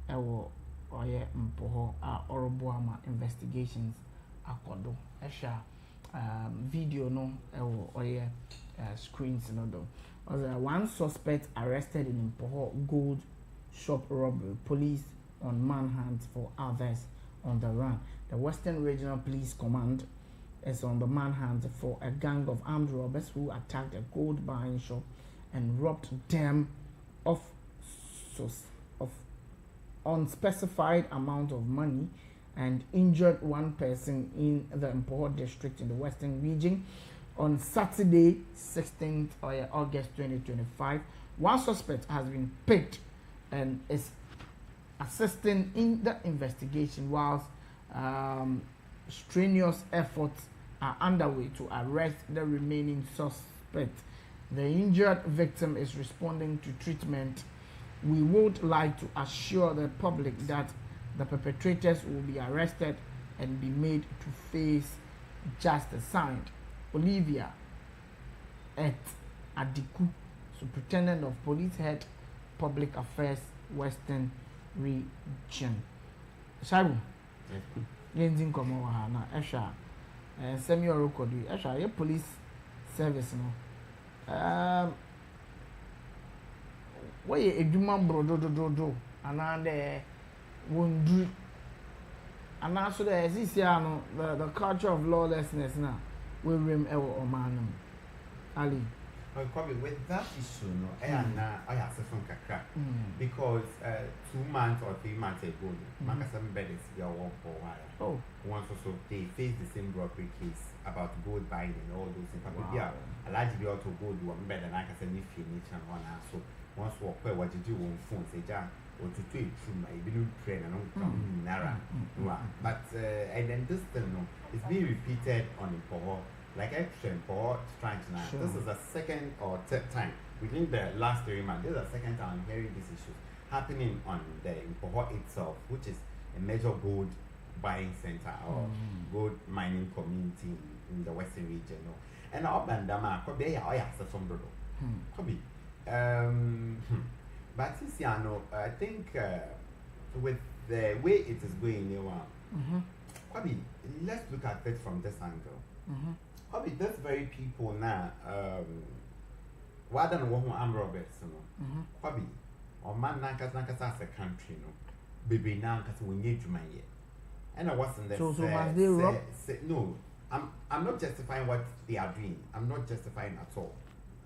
Mpoho Oroboama investigations akodo video no screens no do. One suspect arrested in Mpoho gold shop robbery, police on manhunt for others on the run. The Western Regional Police Command is on the manhunt for a gang of armed robbers who attacked a gold buying shop and robbed them of unspecified amount of money and injured one person in the Mpoho district in the Western region on Saturday, 16th August 2025. One suspect has been picked and is assisting in the investigation whilst strenuous efforts are underway to arrest the remaining suspect. The injured victim is responding to treatment. We would like to assure the public that the perpetrators will be arrested and be made to face justice. Signed, Olivia et Adiku, Superintendent of Police Head, Public Affairs, Western Region. Shaibu, Yenzin Komoha na Esha, Semi Orokodi, Esha, your police service no. Why a human brodo and there won't do, and also there is the culture of lawlessness now. We rem or man Ali. Probably with that issue, no, I have some kakra because 2 months or 3 months ago, Makasam Bedis, your work for a while. Oh, once also they faced the same robbery case about gold buying and all those things. Yeah, a large be out to gold one better than I can say if you need to one so once walk where what you do on phone say jam or to tweet through my blue train and on Nara. But and then this thing no, it's being repeated on Mpoho. Like action for strange now. Sure. This is the second or third time within the last 3 months. This is the second time I'm hearing these issues happening on the Mpoho itself, which is a major gold buying center or gold mining community in the Western region. No? And our bandama could be some brodo. Could be. But since I think with the way it is going now, let's look at it from this angle. Probably those very people now, why don't want armed robbers, you know? Probably, or man Nankas as a country, no, baby Nankas we need to my year. And I wasn't there. So must they rob? No, I'm not justifying what they are doing. I'm not justifying at all.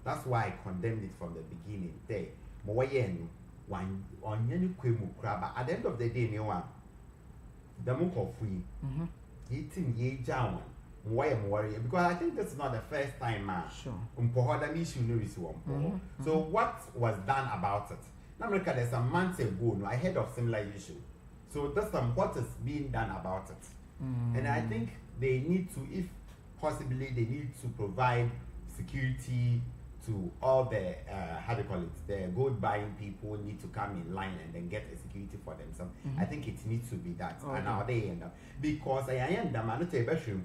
That's why I condemned it from the beginning. There, one on any quemu crab. At the end of the day, no one. The monk of free. Eating ye jawan. Why am worried? Because I think this is not the first time, Sure. So what was done about it? Now look at this. Some months ago, I heard of similar issue. So that's what is being done about it. And I think they need to, if possibly, they need to provide security to all the how do you call it? The gold buying people need to come in line and then get a security for themselves. I think it needs to be that. And now they end up because I am the man to a bedroom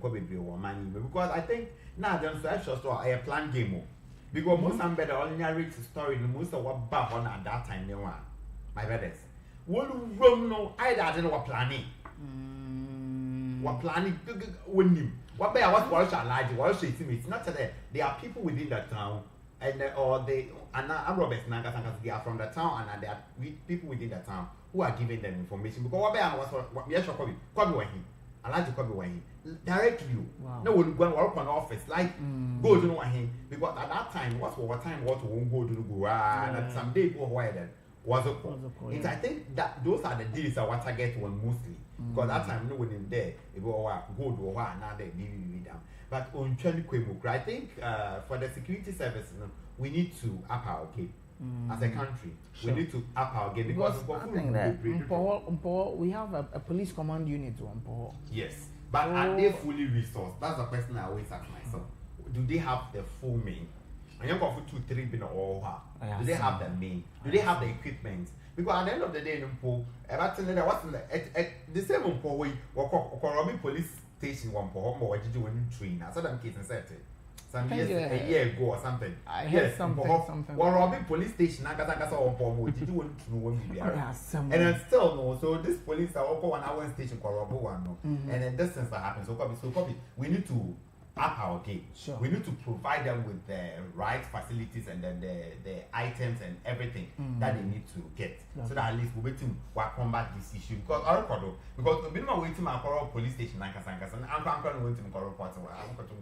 money because I think now there's a plan game Because most of them only narrate the story, the most of what back on at that time, no one. My brothers. What room no, I don't know what planning. What planning, winning. What by what shall I do? What should it's not that there are people within the town, and or they, and I'm Robert Nangasangas, they are from the town, and there are people within the town who are giving them information. Because what by what yes, Kobe Wahim. I like to Kobe Wahim. Directly you. Wow. No one go work on office like go to know him because at that time what time what won't go to go and some day go why then was a call. I think that those are the deals that what I get one mostly because that time no one in there it go to one now they be down. But on I think for the security service we need to up our game. As a country, we need to up our game because I think that we have a police command unit to Mpoho. Yes. But are they fully resourced? That's the question I always ask myself. Do they have the full main? And you're going for 2-3 bin or do they have the main? Do they have the equipment? Because at the end of the day, the same way, or police station one for or did you when you train? I saw them case and said some years a year ago or something. I heard something. Or Robbie police station, I got or did you want to know when and then still no. So this police are open 1 hour station for Robo one, and then distance that happens. So copy. We need to up our game. Sure. We need to provide them with the right facilities and then the items and everything that they need to get, so that at least we wait to combat this issue. Because the minimum waiting to police station, I'm going to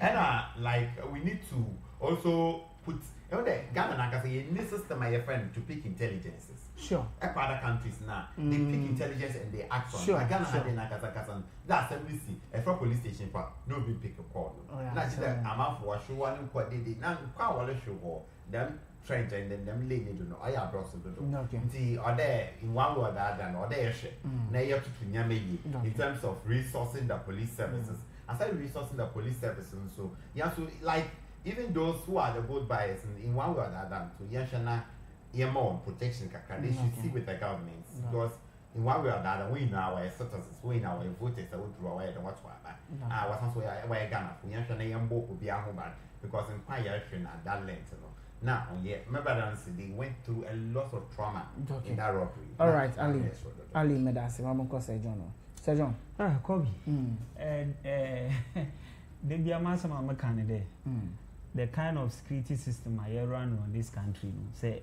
and like we need to also put Ghana in this system my friend to pick intelligences. Sure. Other countries now they pick intelligence and they act on. Sure. Ghana had that's everything. If a police station nobody pick a call. Not just that I'm out for a show one quite did now quite show them French and then them lady do know I have also do. Or there in one way or the other or there now you have to in terms of resourcing the police services. Aside resourcing the police services, so yeah, so like even those who are the vote buyers in one way or the other, to more protection, they should see with the government because in one way or the other, we know our citizens, we know our voters that would draw away and whatsoever. I was also where Ghana for Yanshana will be a home because in Payashin at that length. Now, yeah, remember that they went through a lot of trauma in that robbery. All right, Ali Medasi, Mamako Sejono. Sejon. Kobe. The Biamasa Mama Canada. The kind of security system I run on this country, say,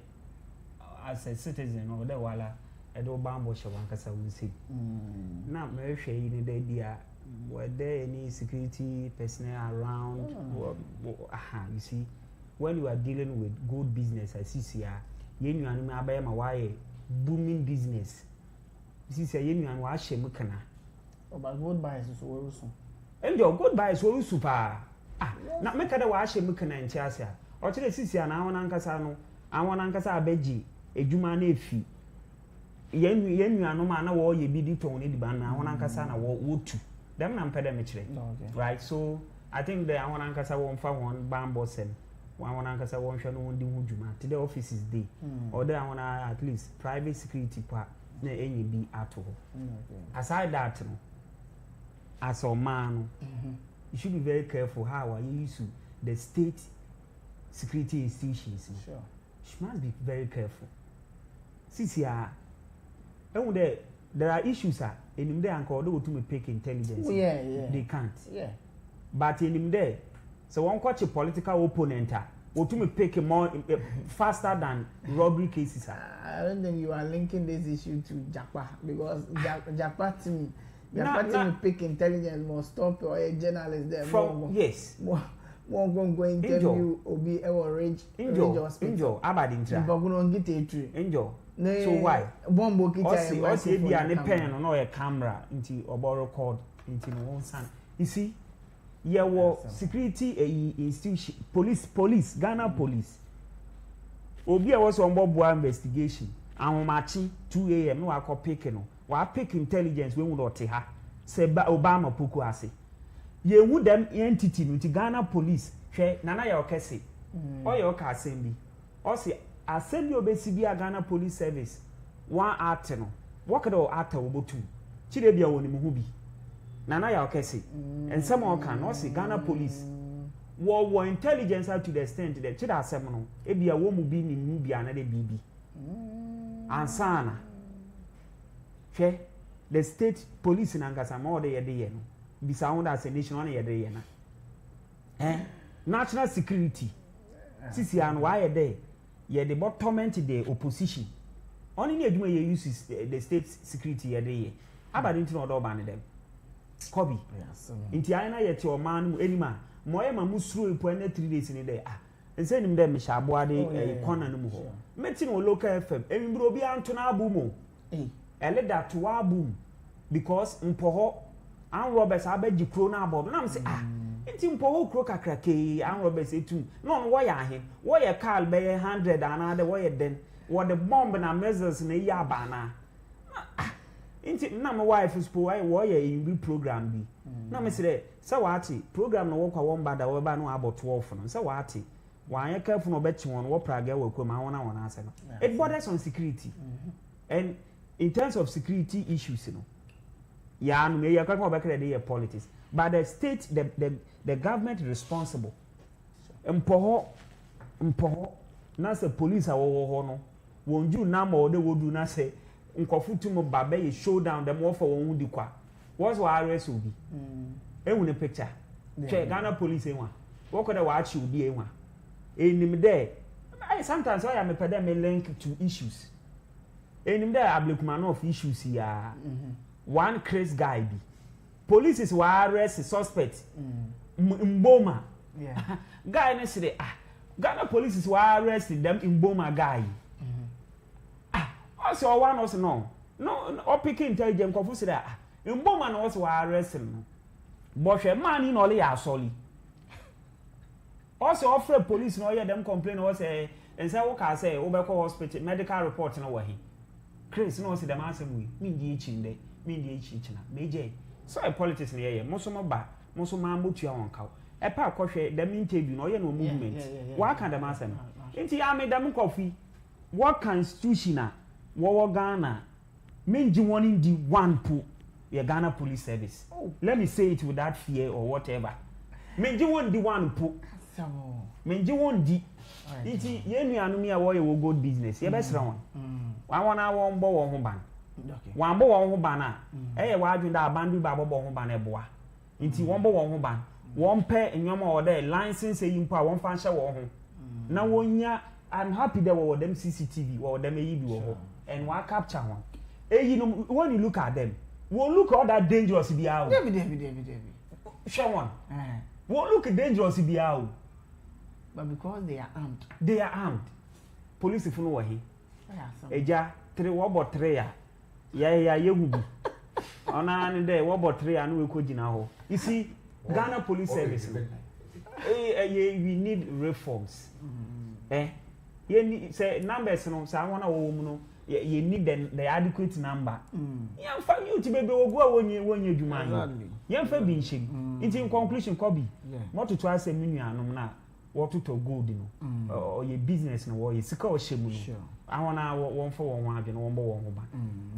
as a citizen over the Walla, a do bambo shawankasa will see. Now, very shady in the idea. Were there any security personnel around? You see, when you are dealing with good business, I see here, you are booming business. You see, you are washing mukana. But good buys is also. And your good buys will super. Not make a washing mukana in Chassia. Or to the Sisia and Ancasano, I want Ancasa Beji, a Jumane fee. Yen, no man, or ye be detone it, but I want Ancasana would too. Them non pedemetry. Right, so I think the I want Ancasa won't find one bambosem. One Ancasa won't show no one do Juma. To the office is day. Or there I want at least private security part. Any be at all. Aside that, as a man, you should be very careful how you use the state security institutions. Sure. You must be very careful. See, there are issues in them and called to pick intelligence. They can't. Yeah. But in there, so one catch a political opponent. Or to me pick more faster than robbery cases. I don't think you are linking this issue to Japa because Japa to me pick intelligence more stop or a journalist there. From yes. More go interview or be our range hospital. Abadintra. But we don't get a tree. So why? Bombo kita. Also be a pen or a camera into or borrow cord into one son. You see? Yeah, well, security institution, police, Ghana police. Obi was on Bob investigation. I'm matching 2 a.m. No, I call picking. Why pick intelligence when we not her? Say Obama Pukuasi. Ye would them entity with Ghana police. She Nana your Cassie. Or your Cassimbi. Or say, I send you basically a Ghana police service. One arteno. Walk it all after Obotu. Chidebia Wonimubi. Nana ya okesi and someone can also Ghana police War intelligence to the extent that Chida Semono, Ebi a woman be in Nubia and a baby. And Sana. The state police in Ankasa more day a day. Be sound as a nation on a day. National security. Sisi and why a day. Ye the bottom the opposition. Only the way you use the state security a day. About into no ban them. Kobe. Inti aina yet your man any man. Moye mamusru ipo 3 days in a day. And send him them Shabuade a corner no more. Meeting on local FM. Emi bro bi antona abumo. Ele that to boom because mpoho and robbers abeji kro na abodo na me say enti mpoho kro kakrake and robbers etum no wo ya he wo ye car be 100 and wo ye den wo the bomb na measures na ya ba na enti na my wife is po wo ye in program bi na me say wati program no wo kwa won bada wo ba no about 12 no say wati wan ye careful no be chi won wo praga wo kwa ma wona wona ase no it borders on security and in terms of security issues, you know, yeah, no, you can't go back to the politics. But the state, the government responsible. Mpoho, na police are no. Won't you now more they would do not say, Unkofutu mo babe showdown them more for one di kwa. What's what arrest will be? A picture. Check Ghana police one. What could I watch you be one? In there, sometimes I am a pedem link to issues. And there are black of issues here. One crazy guy be. Police is arrest suspect. Mboma. Yeah. Guy next to Ghana police is arrested them in Mboma guy. Also one also no. Or picking intelligence confused that. Mboma also arrested. But a man in only are solid. Also offer police no hear them complain or say and say what I say over hospital medical report no way. Chris no see the man say we di echin de me di echin na meje so a politics na ye mo so mo ma motu a won kaw e pa akohwe dem interview no ye no movement wa kan dem asem enti ya me dem kofi what constitution na wo Ghana menji won di one po ye Ghana police service let me say it without fear or whatever menji won di one po menji won di enti ye nuanu mi a wo ye wo gold business ye be sra won I want to one bow on ban. One bow on banner. Eh, why do that bandu babo on ban a boa? Into one bow on ban. One pair in your more there, license saying power one fancy war home. Now, one year, I'm happy there were them CCTV or them AEB and one capture one. Eh, you know, when you look at them, we'll look all that dangerous be out. David. Show one. Won't look dangerous be out. But because they are armed. They are armed. Police if you know what he. Eja 3 wobo 3 ya yegubu ona ni dey wobo 3 anu we ko gina ho you see Ghana police service we need reforms you need say numbers no say wona wo mu no you need the adequate number ya fa you ti bebe ogu a wonye dwuma no ya fa bi nhyem in conclusion kobi what to asem nuanum na what to gold no or your business no or your sika o shemu no I want to one for one and one more one.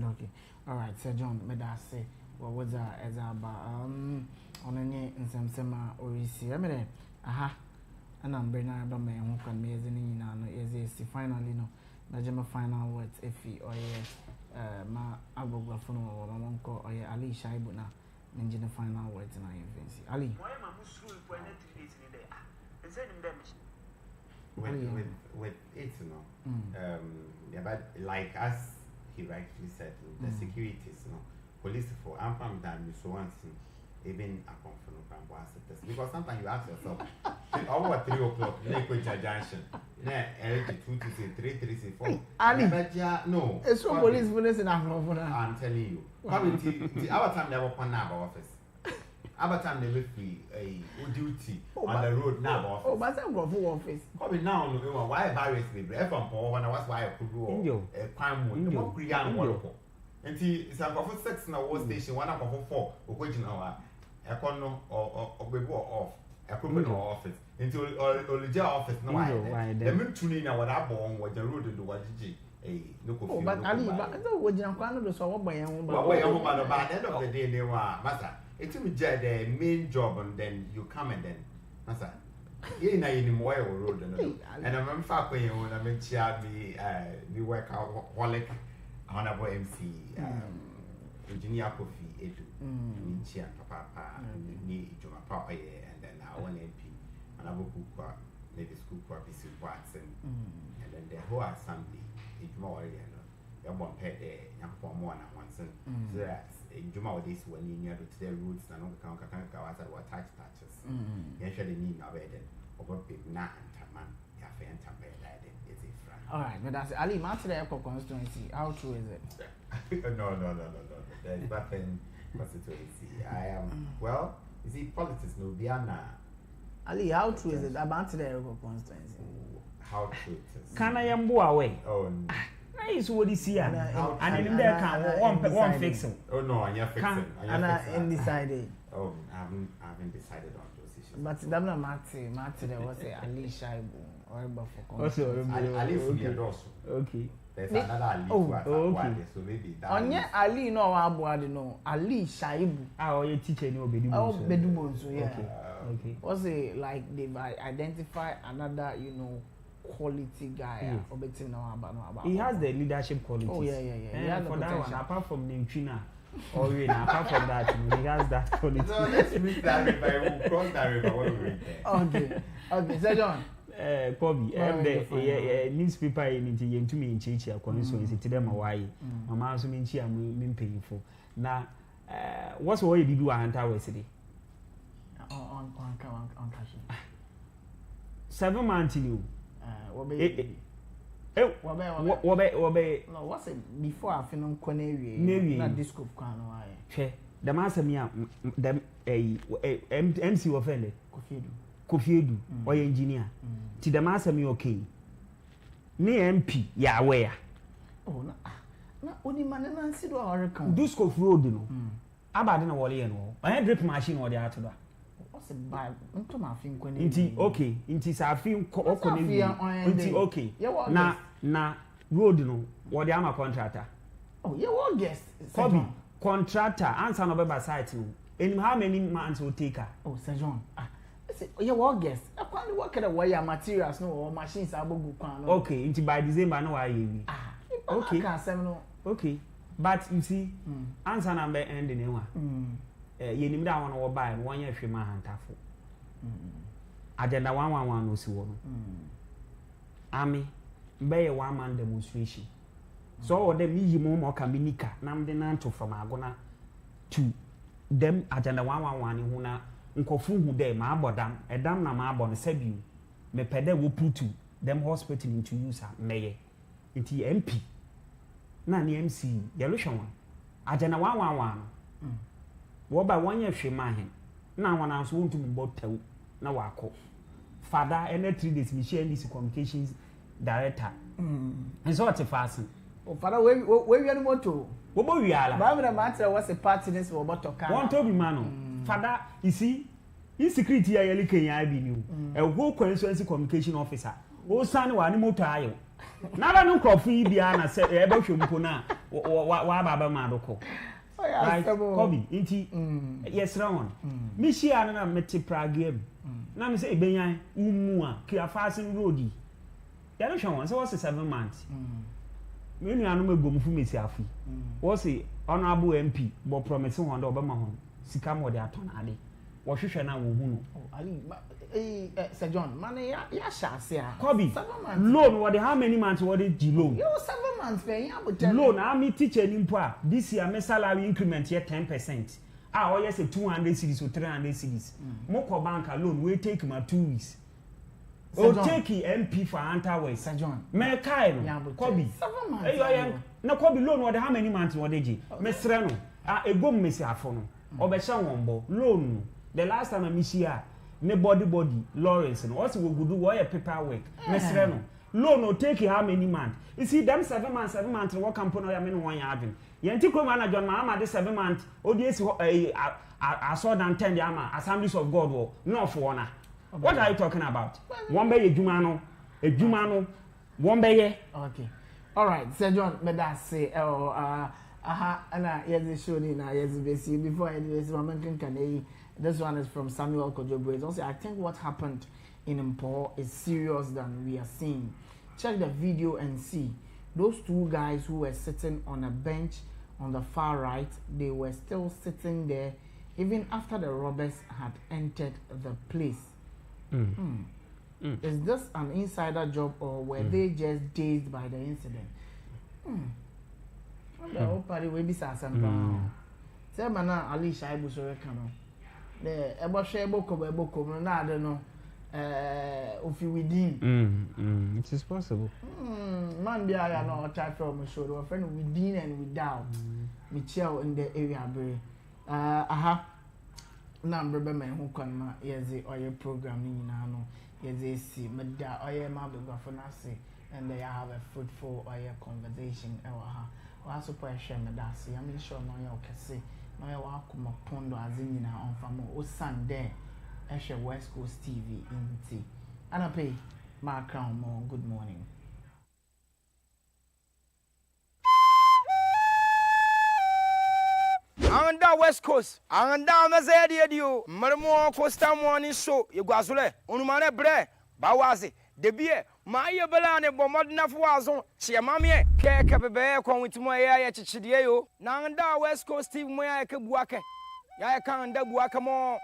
Okay. All right, Sir John, me da say what was that as about on any in some sema or see. I mean, aha, and I'm bringing out me who can me as any no is a finally no. Najema final words if he or ma agogo phone or my uncle or Ali Shaibu na mention the final words in our infancy. Ali. Why am I school for 3 days in a day? And send him damage. With it, you know, yeah, but like as he rightly said, the securities, you know, police for I'm done you so once even a confirm because sometimes you ask yourself, over 3 o'clock, junction, 2 to 3, 3 to 4. Ali, no, it's so police in I'm telling you, probably our time never put our office. Other time they will free a duty on the road now office. Oh, but I'm going for office. Probably now why barriers me from Paul when I was why I could go a crime with no Korean work. And it's a for 6 in a war station, 1 for 4, occasional econo or bebo off a criminal office until the jail office. No, the men tuning what I born what the road to what a local. But Ali, but I don't want to so what by your own. But by the end of the day, they were master. It's the main job, and then you come and then, master. You know, in the road, and I remember when I mentioned the workaholic honorable MC, Virginia Coffee, Edu, Minchia, Papa, me, Joma Papa, and then our one MP, and I will cook maybe school purpose Watson, and then the whole assembly, it's more, you won't pay the young for more than once, so that's in Juma this when you near to the roots and all the Kanka were touches. You should need no bed over big na and Taman, Cafe and Tampa, is it friend? All right, but that's Ali Martin Airport constituency. How true is it? No. There's nothing constituency. I am, well, you see, politics no Biana. Ali, how true is it about the airport constituency? How true it is. Can I am away? Oh, nice what is here. And in there can one fix him. oh no, I'm fixing. And undecided. Oh, I haven't decided on those issues. But that's not Martin there was a Ali Shaibu or for Also, I live for the also. okay. There's another Ali who has acquired, so maybe that. Onye Ali no Abuadi no Ali Shaibu. Oh, your teacher no Bedumon. Oh, Bedumon, so yeah. Okay. What's it like? They've identified another, quality guy. Yeah. He has the leadership qualities. Oh yeah. He has for the that one, potential. apart from Nimchina, or apart from that, he has that quality. So let's read that river. We'll cross that river when we read there. Okay, Sir John. Kobe, the newspaper in to me in Chichi, so is it to them away. Mamma, so mean I'm paying for. Now, what's what you do a hunter yesterday? On 7 months in you. No, what's it before I finish Connery? Not this scope, Che, the master me them MC offended. Kofiedu or engineer. To the master me okay. Ne MP, ya where? Oh, no, only man and see what I reckon. Do scope road, no. About in a wall, I had drip machine or the other. What's it by? Into my thing, Inti okay, inti sa film inti okay. Na road no, what the ama contractor. Oh, yeah, what guess? Kobe, contractor, answer no by site no. And how many months will take her? Oh, Sir John. Yeah, what guess? I can't work at a wire materials no or machines are bogu. Okay, into by December no I okay. Okay. But you see, answer number end in one. You need that one or buy 1 year free man tafo. Agenda 111 no see one. Army, be a 1 man demonstration. So them me more kaminika, nam de nanto from Agona to them agenda 111 who na nkofu hu dem ma abodam edam na ma abon sabiu me pede wo putu them hospital into use meye nti MP na ne MC yelo hwon agenda 111 wo ba wonye hwema hen na wana so wontum botaw na wako father and 3 days me share this communications director and so what fasten oh father we any moto wo bo wiala ba me na matter was a party this wo boto kan won to be mano father you see insecurity ya yeli Kenya bi ni o whole constituency communication officer o san wa ni moto ayo na ba no crop yi bia na se e ba hwempo na wa baba ma doko right Kobe inti yes round me share na meti prague na me say ebenyan umu a kia fasten road ya no hwan so was 7 months me nu anu magom fu mesi afi was honorable MP bo promise won do obama hon sika mo de aton ade wo hwehwe na wo hu no ali Sir John man ya sha se a Kobe loan what how many months what the loan you 7 months pay ya but loan am teacher ni mpo a this year my salary increment here 10% ah o yes 200 cities or 300 cities mo ko bank loan we take my 2 weeks o take MP for Anterway Sir John me kai no Kobe 7 months na Kobe loan what how many months what dey me sre no egom mesi afo no obehya wonbo loan the last time I see her ne body Lawrence no also we go do what paperwork me sre no loan no take how many months you see them 7 months what company ya me no wan ya adwen yenti kroma na John Mahama de 7 months odiesi I saw than 10 the ama Assemblies of God wo no for na what are you talking about one be ejuma no one be okay all right Sir John me that say ana yes show ni na yes besi before I do this moment can this one is from Samuel Kojobo. Also, I think what happened in Mpo is serious than we are seeing. Check the video and see. Those two guys who were sitting on a bench on the far right, they were still sitting there even after the robbers had entered the place. Is this an insider job or were they just dazed by the incident? The whole party will be some. Say, Mana Ali Shaibu Sorekano. The Ebo Kobo, no, I don't know. If you within. It is possible. Man, be I know a type from a show, a friend within and without. Michelle in the area, aha. Number man who come, yes, or your programming, yes, they see, but there are your mother for nothing, and they have a fruitful or your conversation. Wa support share me that see. I'm sure no you can see. No you wa kuma pondo azini na on famo o Sunday. Eshe Westcoast TV in T. And I pay my crown more. Good morning. Anda West Coast, anda mazedi edio. Westcoast Morning show. You guazule. Unumane bre. Bawazi. Debie. Maye belane bomodna fuazo. Chia mamie. Keke bebe kwa witimo ya chichidie yo. Nanda West Coast TV moya ya kebuake. Ya kanda buaka mo.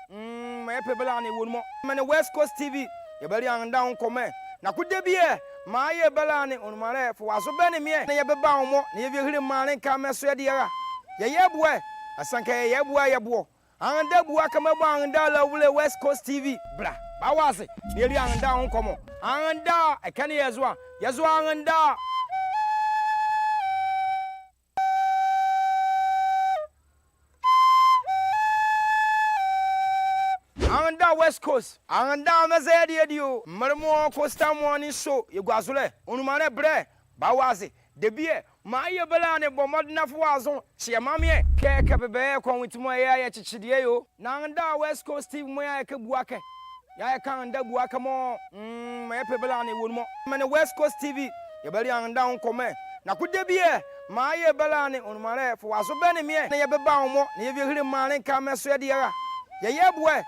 Maye belane wonmo. Mane West Coast TV. Ya beli anda unkome. Na kudebie. Maye belane unumane fuazo bene mie. Na yebeba umo. Ni yevihili mane kame swediera. Ya yebwe. Asanke yebwa. Anda buaka meba anda la wule West Coast TV. Bra. Bawazi. Nili anda unkomo. Anda. Ekani yazwa. Yazwa anda. Anda West Coast. Anda mazedi edio. Westcoast Morning show. You guazule. Unumane bre. Bawazi. Debie. Maye belane bomodna fuazo. Chia mamie. Keke bebe kwa witimo ya chichidie yo. Nanda West Coast TV moya ya kebuake. Ya kanda buaka mo. Maye belane wonmo. Mane West Coast TV. Ya beli anda unkome. Na kudebie. Maye belane unumane fuazo bene mie. Na yebeba umo. Ni yevihili mane kame swediera. Ya yebwe.